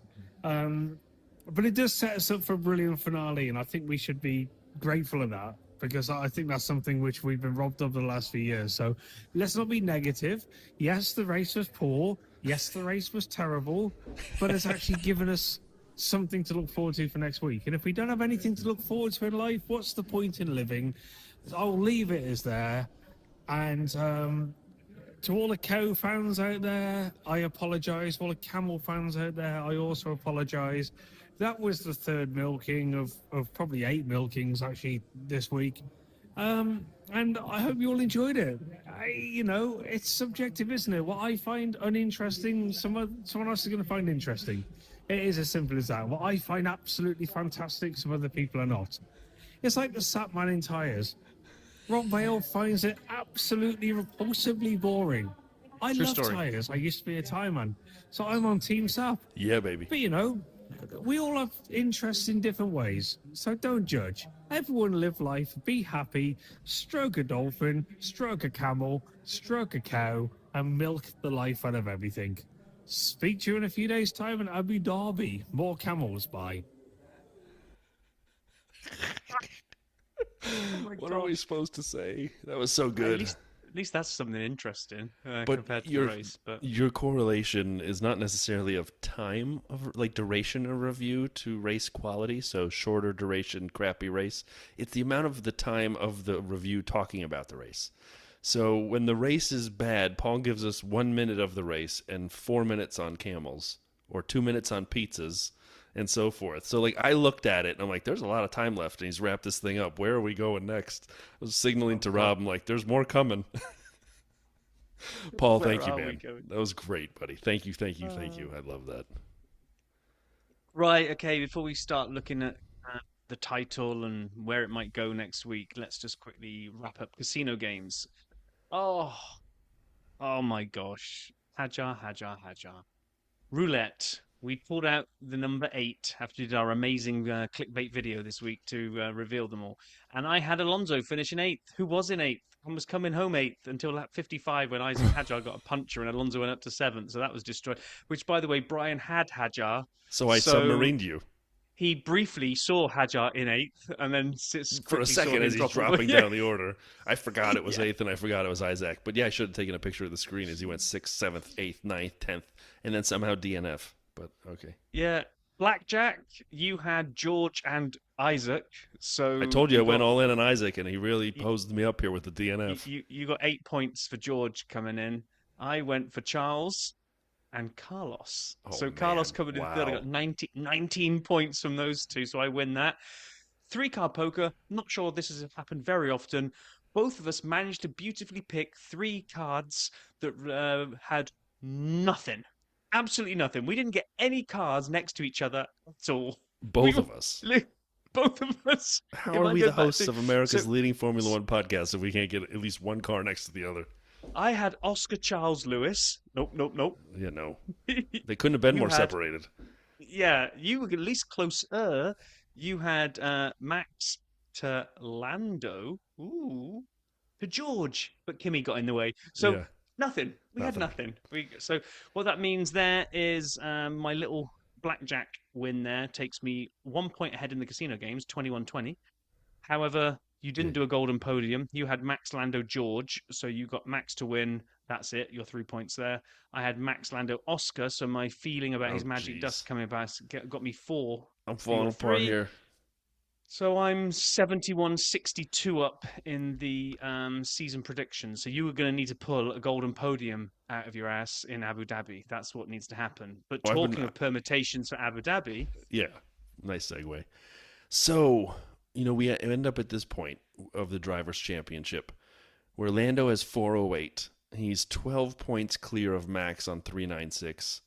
[SPEAKER 4] But it does set us up for a brilliant finale, and I think we should be grateful of that, because I think that's something which we've been robbed of the last few years. So let's not be negative. Yes, the race was poor. Yes, the race was terrible, but it's actually given us something to look forward to for next week. And if we don't have anything to look forward to in life, what's the point in living? I'll leave it as there. And to all the cow fans out there, I apologise. To all the camel fans out there, I also apologise. That was the 3rd milking of probably 8 milkings actually this week. And I hope you all enjoyed it. You know, it's subjective, isn't it? What I find uninteresting, someone else is going to find interesting. It is as simple as that. What I find absolutely fantastic, some other people are not. It's like the Sap Man in tyres. Rob Vale finds it absolutely repulsively boring. I love tyres. I used to be a tyre man. So I'm on Team Sap.
[SPEAKER 1] Yeah, baby.
[SPEAKER 4] But, you know, we all have interests in different ways. So don't judge. Everyone live life, be happy, stroke a dolphin, stroke a camel, stroke a cow, and milk the life out of everything. Speak to you in a few days' time in Abu Dhabi. More camels, bye.
[SPEAKER 1] What are we supposed to say? That was so good.
[SPEAKER 2] At least that's something interesting
[SPEAKER 1] But
[SPEAKER 2] compared to the race. But
[SPEAKER 1] your correlation is not necessarily of time of like duration of review to race quality. So shorter duration, crappy race. It's the amount of the time of the review talking about the race. So when the race is bad, Paul gives us 1 minute of the race and 4 minutes on camels, or 2 minutes on pizzas, and so forth. So like I looked at it and I'm like, there's a lot of time left, and he's wrapped this thing up. Where are we going next? I was signaling to Rob, I'm like, there's more coming. Paul, thank you, man. That was great, buddy. Thank you. I love that.
[SPEAKER 2] right, okay. Before we start looking at the title and where it might go next week, let's just quickly wrap up casino games. Oh my gosh. Hajar. Roulette. We pulled out the number 8 after we did our amazing clickbait video this week to reveal them all. And I had Alonso finish in 8th, who was in 8th and was coming home 8th until lap 55 when Isaac Hajar got a puncher and Alonso went up to 7th. So that was destroyed. Which, by the way, Brian had Hajar.
[SPEAKER 1] So I submarined you.
[SPEAKER 2] He briefly saw Hajar in 8th and then
[SPEAKER 1] for a second as he's dropping down the order. I forgot it was 8th and I forgot it was Isaac. But yeah, I should have taken a picture of the screen as he went 6th, 7th, 8th, 9th, 10th, and then somehow DNF. But okay.
[SPEAKER 2] Yeah. Blackjack, you had George and Isaac. So
[SPEAKER 1] I told you I went all in on Isaac, and he really posed me up here with the DNF.
[SPEAKER 2] You got 8 points for George coming in. I went for Charles and Carlos. So Carlos coming in third. I got 19 points from those two, so I win that. 3-card poker. Not sure this has happened very often. Both of us managed to beautifully pick 3 cards that had nothing. Absolutely nothing. We didn't get any cards next to each other at all.
[SPEAKER 1] Both of us.
[SPEAKER 2] Both of us.
[SPEAKER 1] How are we the hosts of America's leading Formula One podcast if we can't get at least one car next to the other?
[SPEAKER 2] I had Oscar Charles Lewis. Nope.
[SPEAKER 1] Yeah, no. They couldn't have been more separated.
[SPEAKER 2] Yeah, you were at least closer. You had Max to Lando. Ooh. To George. But Kimmy got in the way. So... yeah. Nothing. We had nothing. So what that means there is my little blackjack win there takes me 1 point ahead in the casino games, 21-20. However, you didn't do a golden podium. You had Max, Lando, George, so you got Max to win. That's it. Your 3 points there. I had Max, Lando, Oscar, so my feeling about his magic dust coming back got me 4.
[SPEAKER 1] I'm falling apart here.
[SPEAKER 2] So I'm 71-62 up in the season predictions. So you were going to need to pull a golden podium out of your ass in Abu Dhabi. That's what needs to happen. But talking of permutations for Abu Dhabi...
[SPEAKER 1] Yeah, nice segue. So, we end up at this point of the Drivers' Championship where Lando has 408. He's 12 points clear of Max on 396.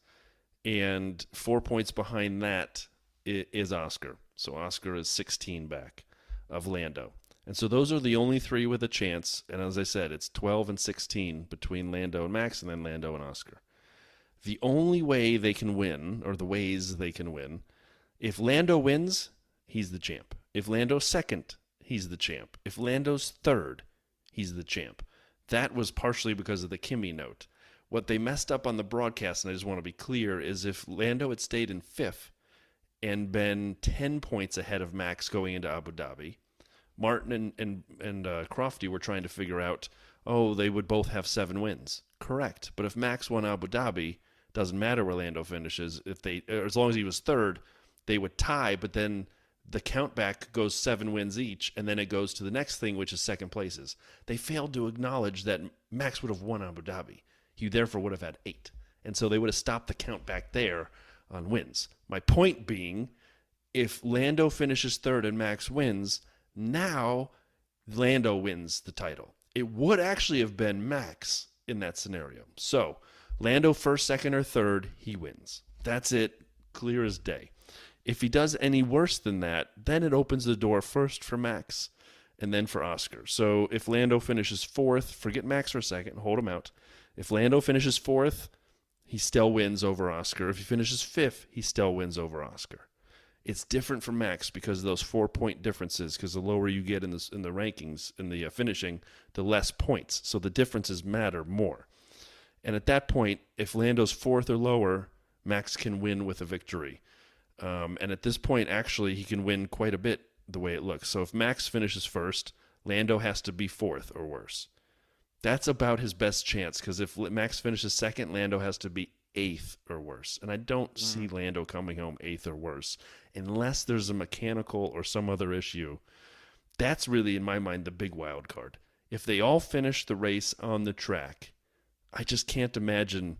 [SPEAKER 1] And 4 points behind that is Oscar. So Oscar is 16 back of Lando. And so those are the only 3 with a chance. And as I said, it's 12 and 16 between Lando and Max and then Lando and Oscar. The only way they can win, or the ways they can win, if Lando wins, he's the champ. If Lando's second, he's the champ. If Lando's third, he's the champ. That was partially because of the Kimi note. What they messed up on the broadcast, and I just want to be clear, is if Lando had stayed in 5th, and been 10 points ahead of Max going into Abu Dhabi, Martin and Crofty were trying to figure out, they would both have 7 wins. Correct. But if Max won Abu Dhabi, doesn't matter where Lando finishes. As long as he was third, they would tie, but then the count back goes 7 wins each, and then it goes to the next thing, which is second places. They failed to acknowledge that Max would have won Abu Dhabi. He therefore would have had 8. And so they would have stopped the count back there on wins. My point being, if Lando finishes third and Max wins, now Lando wins the title. It would actually have been Max in that scenario. So, Lando first, second, or third, he wins. That's it, clear as day. If he does any worse than that, then it opens the door first for Max and then for Oscar. So, if Lando finishes 4th, forget Max for a second, hold him out. If Lando finishes 4th, he still wins over Oscar. If he finishes 5th, he still wins over Oscar. It's different from Max because of those 4-point differences, because the lower you get in the rankings, in the finishing, the less points. So the differences matter more. And at that point, if Lando's fourth or lower, Max can win with a victory. And at this point, actually, he can win quite a bit the way it looks. So if Max finishes first, Lando has to be fourth or worse. That's about his best chance, because if Max finishes second, Lando has to be eighth or worse. And I don't see Lando coming home eighth or worse unless there's a mechanical or some other issue. That's really, in my mind, the big wild card. If they all finish the race on the track, I just can't imagine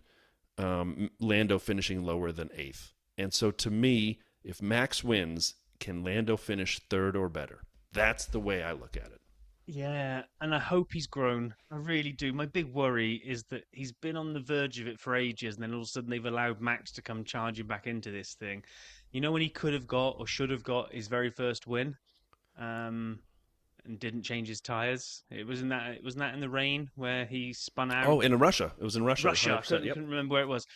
[SPEAKER 1] Lando finishing lower than eighth. And so to me, if Max wins, can Lando finish third or better? That's the way I look at it.
[SPEAKER 2] Yeah, and I hope he's grown. I really do. My big worry is that he's been on the verge of it for ages, and then all of a sudden they've allowed Max to come charging back into this thing. You know when he could have got or should have got his very first win, and didn't change his tires? Wasn't that in the rain where he spun out?
[SPEAKER 1] Oh, in Russia. It was in Russia.
[SPEAKER 2] I couldn't remember where it was.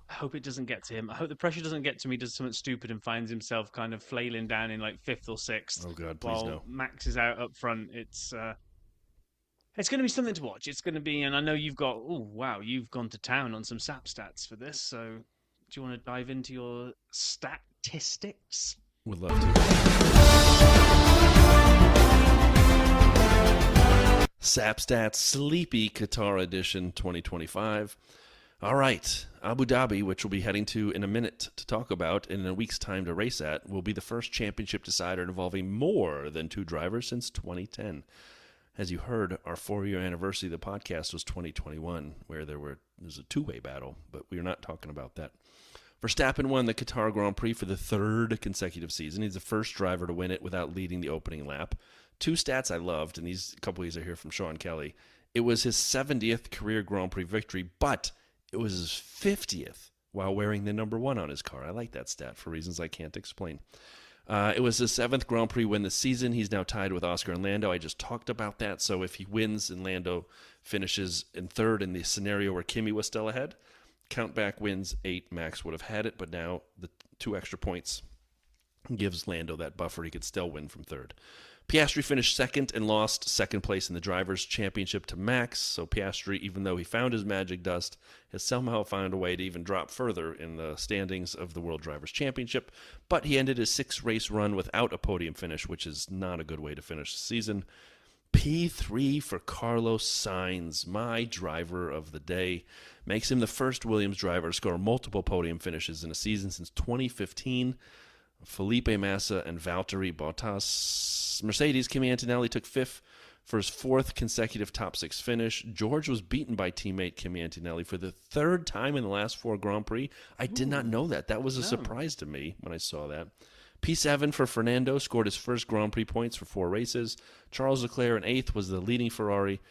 [SPEAKER 2] I hope it doesn't get to him. I hope the pressure doesn't get to me, does something stupid and finds himself kind of flailing down in like fifth or sixth.
[SPEAKER 1] Oh, God, please
[SPEAKER 2] while
[SPEAKER 1] no.
[SPEAKER 2] Max is out up front. It's going to be something to watch. It's going to be, and I know you've gone to town on some SAP stats for this. So do you want to dive into your statistics?
[SPEAKER 1] Would love to. SAP Stats Sleepy Qatar Edition 2025. All right, Abu Dhabi, which we'll be heading to in a minute to talk about and in a week's time to race at, will be the first championship decider involving more than two drivers since 2010. As you heard, our 4-year anniversary of the podcast was 2021, where there was a two-way battle, but we are not talking about that. Verstappen won the Qatar Grand Prix for the third consecutive season. He's the first driver to win it without leading the opening lap. Two stats I loved, and these couple of these are here from Sean Kelly. It was his 70th career Grand Prix victory, but it was his 50th while wearing the number 1 on his car. I like that stat for reasons I can't explain. It was his 7th Grand Prix win this season. He's now tied with Oscar and Lando. I just talked about that. So if he wins and Lando finishes in third in the scenario where Kimi was still ahead, count back wins 8. Max would have had it, but now the 2 extra points gives Lando that buffer. He could still win from third. Piastri finished second and lost second place in the Drivers' Championship to Max. So Piastri, even though he found his magic dust, has somehow found a way to even drop further in the standings of the World Drivers' Championship. But he ended his 6-race run without a podium finish, which is not a good way to finish the season. P3 for Carlos Sainz, my driver of the day. Makes him the first Williams driver to score multiple podium finishes in a season since 2015. Felipe Massa and Valtteri Bottas. Mercedes, Kimi Antonelli took 5th for his 4th consecutive top 6 finish. George was beaten by teammate Kimi Antonelli for the 3rd time in the last 4 Grand Prix. I did not know that. That was a surprise to me when I saw that. P7 for Fernando, scored his first Grand Prix points for 4 races. Charles Leclerc in 8th was the leading Ferrari.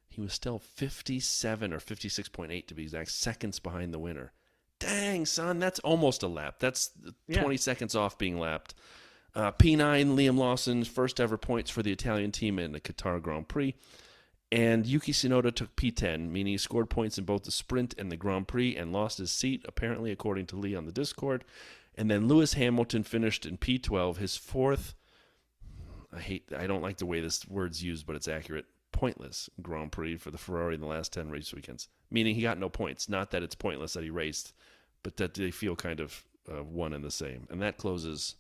[SPEAKER 1] He was still 57 or 56.8 to be exact, seconds behind the winner. Dang, son, that's almost a lap. That's 20 seconds off being lapped. P9, Liam Lawson's first ever points for the Italian team in the Qatar Grand Prix. And Yuki Tsunoda took P10, meaning he scored points in both the sprint and the Grand Prix and lost his seat, apparently, according to Lee on the Discord. And then Lewis Hamilton finished in P12, his 4th, I don't like the way this word's used, but it's accurate, pointless Grand Prix for the Ferrari in the last 10 race weekends. Meaning he got no points. Not that it's pointless that he raced, but that they feel kind of one and the same. And that closes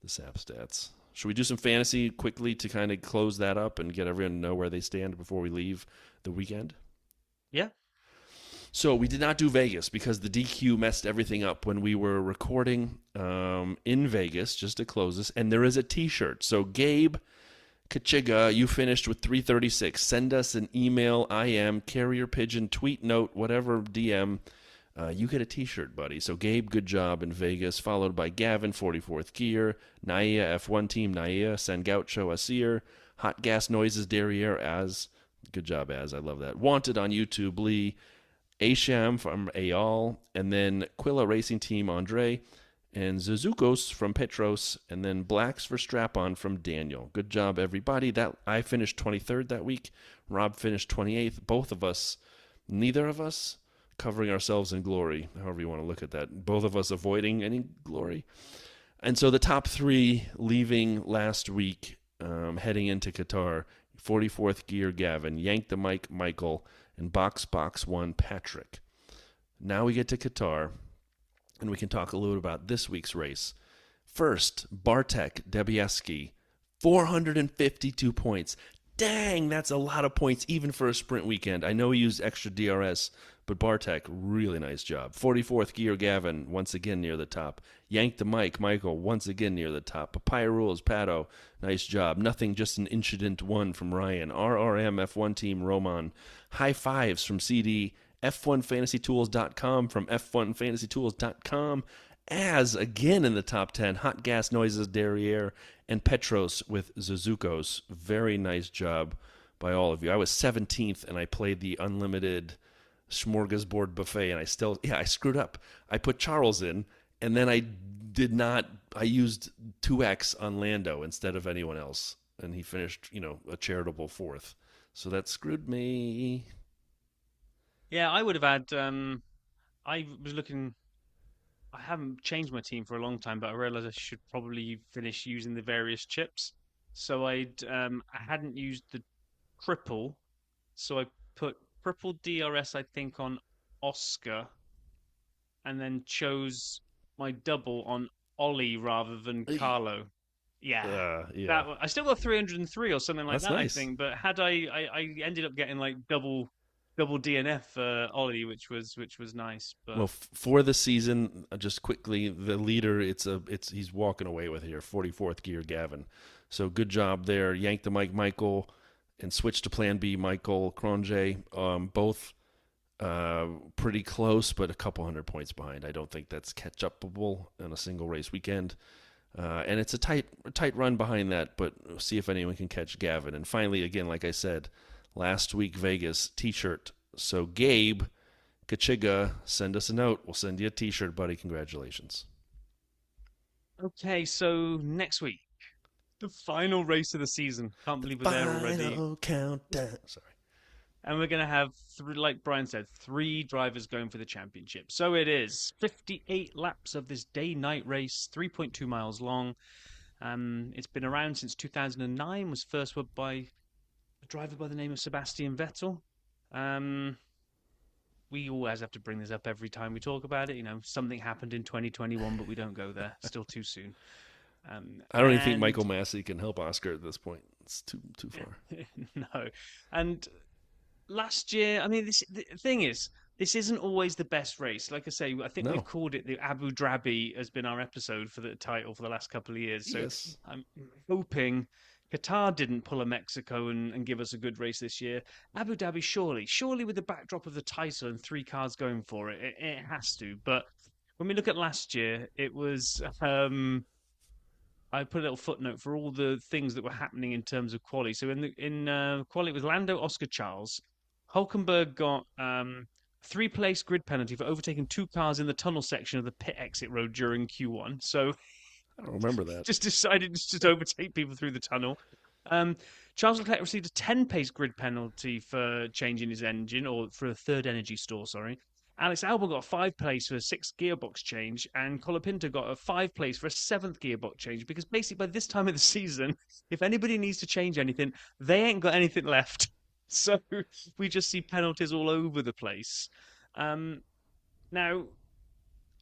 [SPEAKER 1] the SAP stats. Should we do some fantasy quickly to kind of close that up and get everyone to know where they stand before we leave the weekend?
[SPEAKER 2] Yeah.
[SPEAKER 1] So we did not do Vegas because the DQ messed everything up when we were recording in Vegas, just to close this. And there is a T-shirt. So Gabe Kachiga, you finished with 336. Send us an email, IM, carrier pigeon, tweet note, whatever, DM. You get a T-shirt, buddy. So Gabe, good job in Vegas, followed by Gavin, 44th Gear, Naya, F1 Team, Naya, San Gaucho, Asir, Hot Gas Noises, Derriere, Az. Good job, Az. I love that. Wanted on YouTube, Lee, Asham from Ayal, and then Quilla Racing Team, Andre, and Zuzukos from Petros, and then Blacks for Strap-On from Daniel. Good job, everybody. That I finished 23rd that week. Rob finished 28th. Both of us, neither of us, covering ourselves in glory, however you want to look at that. Both of us avoiding any glory. And so the top 3 leaving last week, heading into Qatar, 44th Gear Gavin, Yank the Mic Michael, and Box 1 Patrick. Now we get to Qatar, and we can talk a little about this week's race. First, Bartek Debieski, 452 points. Dang, that's a lot of points even for a sprint weekend. I know he used extra DRS, but Bartek, really nice job. 44th gear Gavin, once again near the top. Yank the Mike, Michael, once again near the top. Papaya Rules, Pato, nice job. Nothing, just an incident one from Ryan. RRM F1 team, Roman. High fives from CD. F1FantasyTools.com from F1FantasyTools.com. As, again in the top 10, Hot Gas Noises, Derriere, and Petros with Zuzukos. Very nice job by all of you. I was 17th, and I played the unlimited smorgasbord buffet, and I screwed up. I put Charles in, and then I used 2X on Lando instead of anyone else, and he finished, a charitable 4th. So that screwed me.
[SPEAKER 2] Yeah, I would have had, I was looking... I haven't changed my team for a long time, but I realized I should probably finish using the various chips. So I hadn't used the triple, so I put triple DRS, I think, on Oscar, and then chose my double on Ollie rather than Carlo. Yeah. I still got 303 or something like
[SPEAKER 1] That's
[SPEAKER 2] that,
[SPEAKER 1] nice.
[SPEAKER 2] I think. But had I ended up getting like double DNF for Ollie, which was nice. But
[SPEAKER 1] well, for the season, just quickly, the leader he's walking away with here, 44th gear Gavin. So good job there. Yank the Mike Michael and switch to Plan B Michael Cronje. Both pretty close, but a couple hundred points behind. I don't think that's catch-upable in a single race weekend. And it's a tight run behind that, but we'll see if anyone can catch Gavin. And finally, again, like I said, last week Vegas t-shirt. So Gabe Kachiga, send us a note. We'll send you a t-shirt, buddy. Congratulations.
[SPEAKER 2] okay, so next week, the final race of the season. Can't believe we're there already.
[SPEAKER 1] Final countdown. Sorry.
[SPEAKER 2] And we're going to have, like Brian said, 3 drivers going for the championship. So it is 58 laps of this day-night race, 3.2 miles long. It's been around since 2009, was first won by a driver by the name of Sebastian Vettel. We always have to bring this up every time we talk about it. Something happened in 2021, but we don't go there. Still too soon.
[SPEAKER 1] I don't even think Michael Massey can help Oscar at this point. It's too far.
[SPEAKER 2] No. And last year, the thing is, this isn't always the best race. Like I say, I think we've called it the Abu Dhabi has been our episode for the title for the last couple of years. So
[SPEAKER 1] yes.
[SPEAKER 2] I'm hoping Qatar didn't pull a Mexico and give us a good race this year. Abu Dhabi, surely with the backdrop of the title and 3 cars going for it, it has to. But when we look at last year, it was... I put a little footnote for all the things that were happening in terms of Qualy. So in Qualy, it was Lando, Oscar, Charles. Hulkenberg got 3-place grid penalty for overtaking 2 cars in the tunnel section of the pit exit road during Q1. So
[SPEAKER 1] I don't remember that.
[SPEAKER 2] Just decided to overtake people through the tunnel. Charles Leclerc received a 10-pace grid penalty for changing his engine, or for a third energy store, sorry. Alex Albon got a 5-place for a 6th gearbox change, and Colapinto got a 5-place for a 7th gearbox change, because basically by this time of the season, if anybody needs to change anything, they ain't got anything left. So we just see penalties all over the place. Now,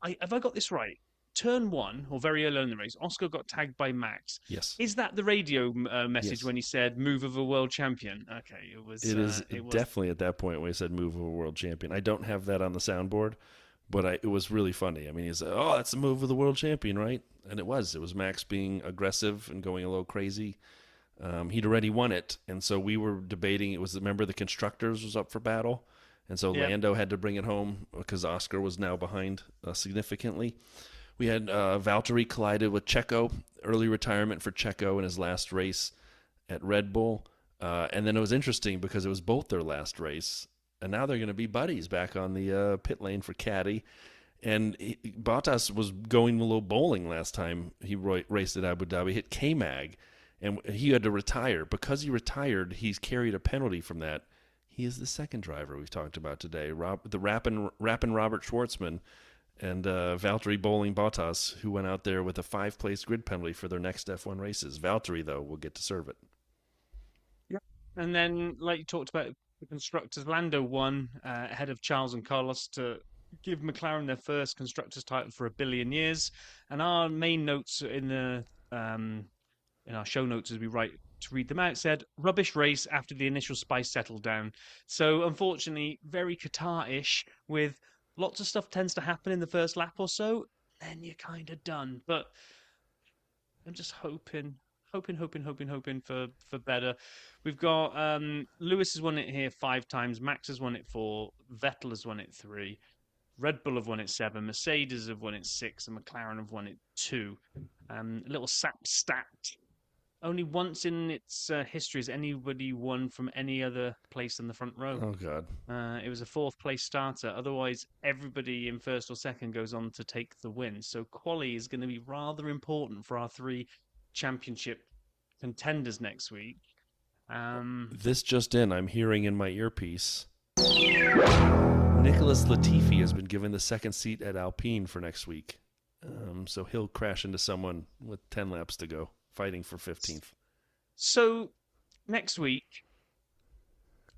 [SPEAKER 2] have I got this right? Turn 1, or very early in the race, Oscar got tagged by Max.
[SPEAKER 1] Yes.
[SPEAKER 2] Is that the radio message
[SPEAKER 1] Yes.
[SPEAKER 2] when he said "move of a world champion"? Okay, it was.
[SPEAKER 1] It is definitely at that point when he said "move of a world champion." I don't have that on the soundboard, but it was really funny. I mean, he said, "Oh, that's the move of the world champion, right?" And it was. It was Max being aggressive and going a little crazy. He'd already won it, and so we were debating. It was, remember, the constructors was up for battle, and so Lando had to bring it home because Oscar was now behind significantly. We had Valtteri collided with Checo, early retirement for Checo in his last race at Red Bull. And then it was interesting because it was both their last race, and now they're going to be buddies back on the pit lane for Caddy. And Bottas was going a little bowling last time he raced at Abu Dhabi, hit K-Mag, and he had to retire. Because he retired, he's carried a penalty from that. He is the second driver we've talked about today, the rapping Robert Schwartzman, and Valtteri Bowling Bottas, who went out there with a 5-place grid penalty for their next F1 races. Valtteri, though, will get to serve it.
[SPEAKER 2] Yeah. And then, like you talked about, the constructors. Lando won ahead of Charles and Carlos to give McLaren their first constructors title for 1 billion years. And our main notes in our show notes as we write to read them out said, rubbish race after the initial spice settled down. So unfortunately, very Qatar-ish, with lots of stuff tends to happen in the first lap or so, then you're kind of done. But I'm just hoping for better. We've got Lewis has won it here 5 times, Max has won it 4, Vettel has won it 3, Red Bull have won it 7, Mercedes have won it 6, and McLaren have won it 2. A little sap stat. Only once in its history has anybody won from any other place in the front row.
[SPEAKER 1] Oh, God.
[SPEAKER 2] It was a 4th place starter. Otherwise, everybody in first or second goes on to take the win. So Qualy is going to be rather important for our 3 championship contenders next week.
[SPEAKER 1] This just in, I'm hearing in my earpiece, Nicholas Latifi has been given the 2nd seat at Alpine for next week. So he'll crash into someone with 10 laps to go, fighting for 15th.
[SPEAKER 2] So next week,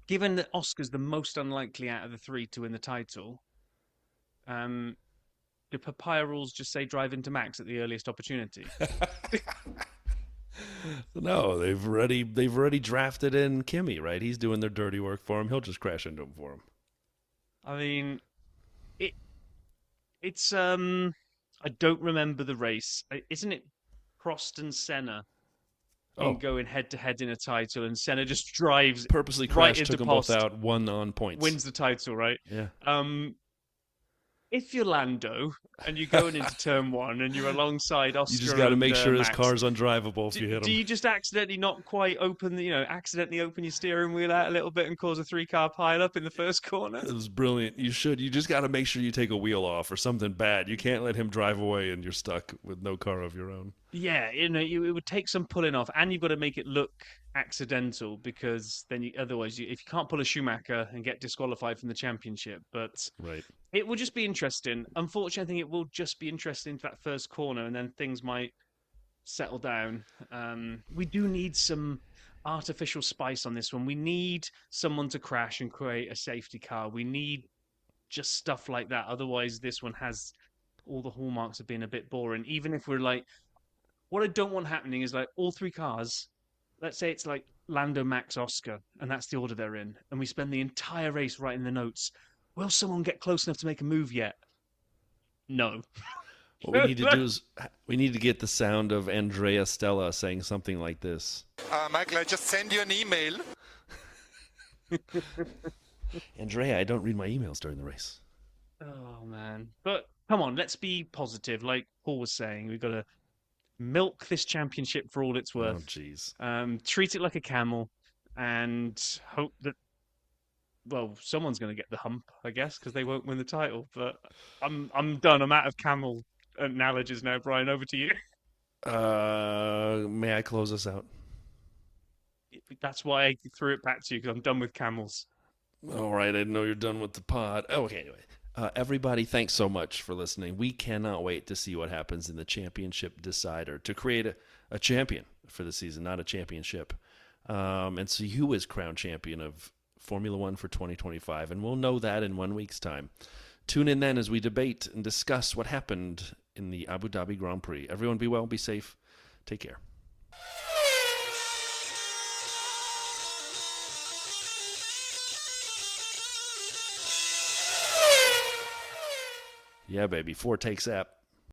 [SPEAKER 2] given that Oscar's the most unlikely out of the 3 to win the title, do papaya rules just say drive into Max at the earliest opportunity?
[SPEAKER 1] No, they've already drafted in Kimi, right? He's doing their dirty work for him. He'll just crash into him for him.
[SPEAKER 2] I mean, it's I don't remember the race. Isn't it Prost and Senna going head to head in a title, and Senna just drives
[SPEAKER 1] purposely
[SPEAKER 2] right
[SPEAKER 1] crashed,
[SPEAKER 2] into
[SPEAKER 1] took them
[SPEAKER 2] Prost,
[SPEAKER 1] both out, won on points,
[SPEAKER 2] wins the title, right?
[SPEAKER 1] Yeah.
[SPEAKER 2] If you're Lando and you're going into turn 1 and you're alongside Oscar,
[SPEAKER 1] you just got to make sure
[SPEAKER 2] Max,
[SPEAKER 1] his car's undrivable if you hit him.
[SPEAKER 2] Do you just accidentally not quite accidentally open your steering wheel out a little bit and cause a 3-car pile-up in the first corner?
[SPEAKER 1] It was brilliant. You just got to make sure you take a wheel off or something bad. You can't let him drive away and you're stuck with no car of your own.
[SPEAKER 2] Yeah, it would take some pulling off, and you've got to make it look accidental, because then otherwise, if you can't pull a Schumacher and get disqualified from the championship, but
[SPEAKER 1] right.
[SPEAKER 2] It will just be interesting. Unfortunately, I think it will just be interesting to that first corner, and then things might settle down. We do need some artificial spice on this one. We need someone to crash and create a safety car. We need just stuff like that. Otherwise, this one has all the hallmarks of being a bit boring. Even if we're like, what I don't want happening is like all 3 cars, let's say it's like Lando, Max, Oscar, and that's the order they're in, and we spend the entire race writing the notes. Will someone get close enough to make a move yet? No.
[SPEAKER 1] What we need to do is we need to get the sound of Andrea Stella saying something like this.
[SPEAKER 9] Michael, I just send you an email.
[SPEAKER 1] Andrea, I don't read my emails during the race.
[SPEAKER 2] Oh, man. But come on, let's be positive. Like Paul was saying, we've got to milk this championship for all it's worth.
[SPEAKER 1] Oh, jeez.
[SPEAKER 2] Treat it like a camel and hope that, well, someone's going to get the hump, I guess, because they won't win the title. But I'm done. I'm out of camel analogies now. Brian, over to you.
[SPEAKER 1] May I close us out?
[SPEAKER 2] That's why I threw it back to you, because I'm done with camels.
[SPEAKER 1] All right, I didn't know you're done with the pod. Okay, anyway. Everybody, thanks so much for listening. We cannot wait to see what happens in the championship decider to create a champion for the season, not a championship. And see who is crowned champion of Formula One for 2025. And we'll know that in 1 week's time. Tune in then as we debate and discuss what happened in the Abu Dhabi Grand Prix. Everyone be well, be safe. Take care. Yeah, baby. 4 takes app.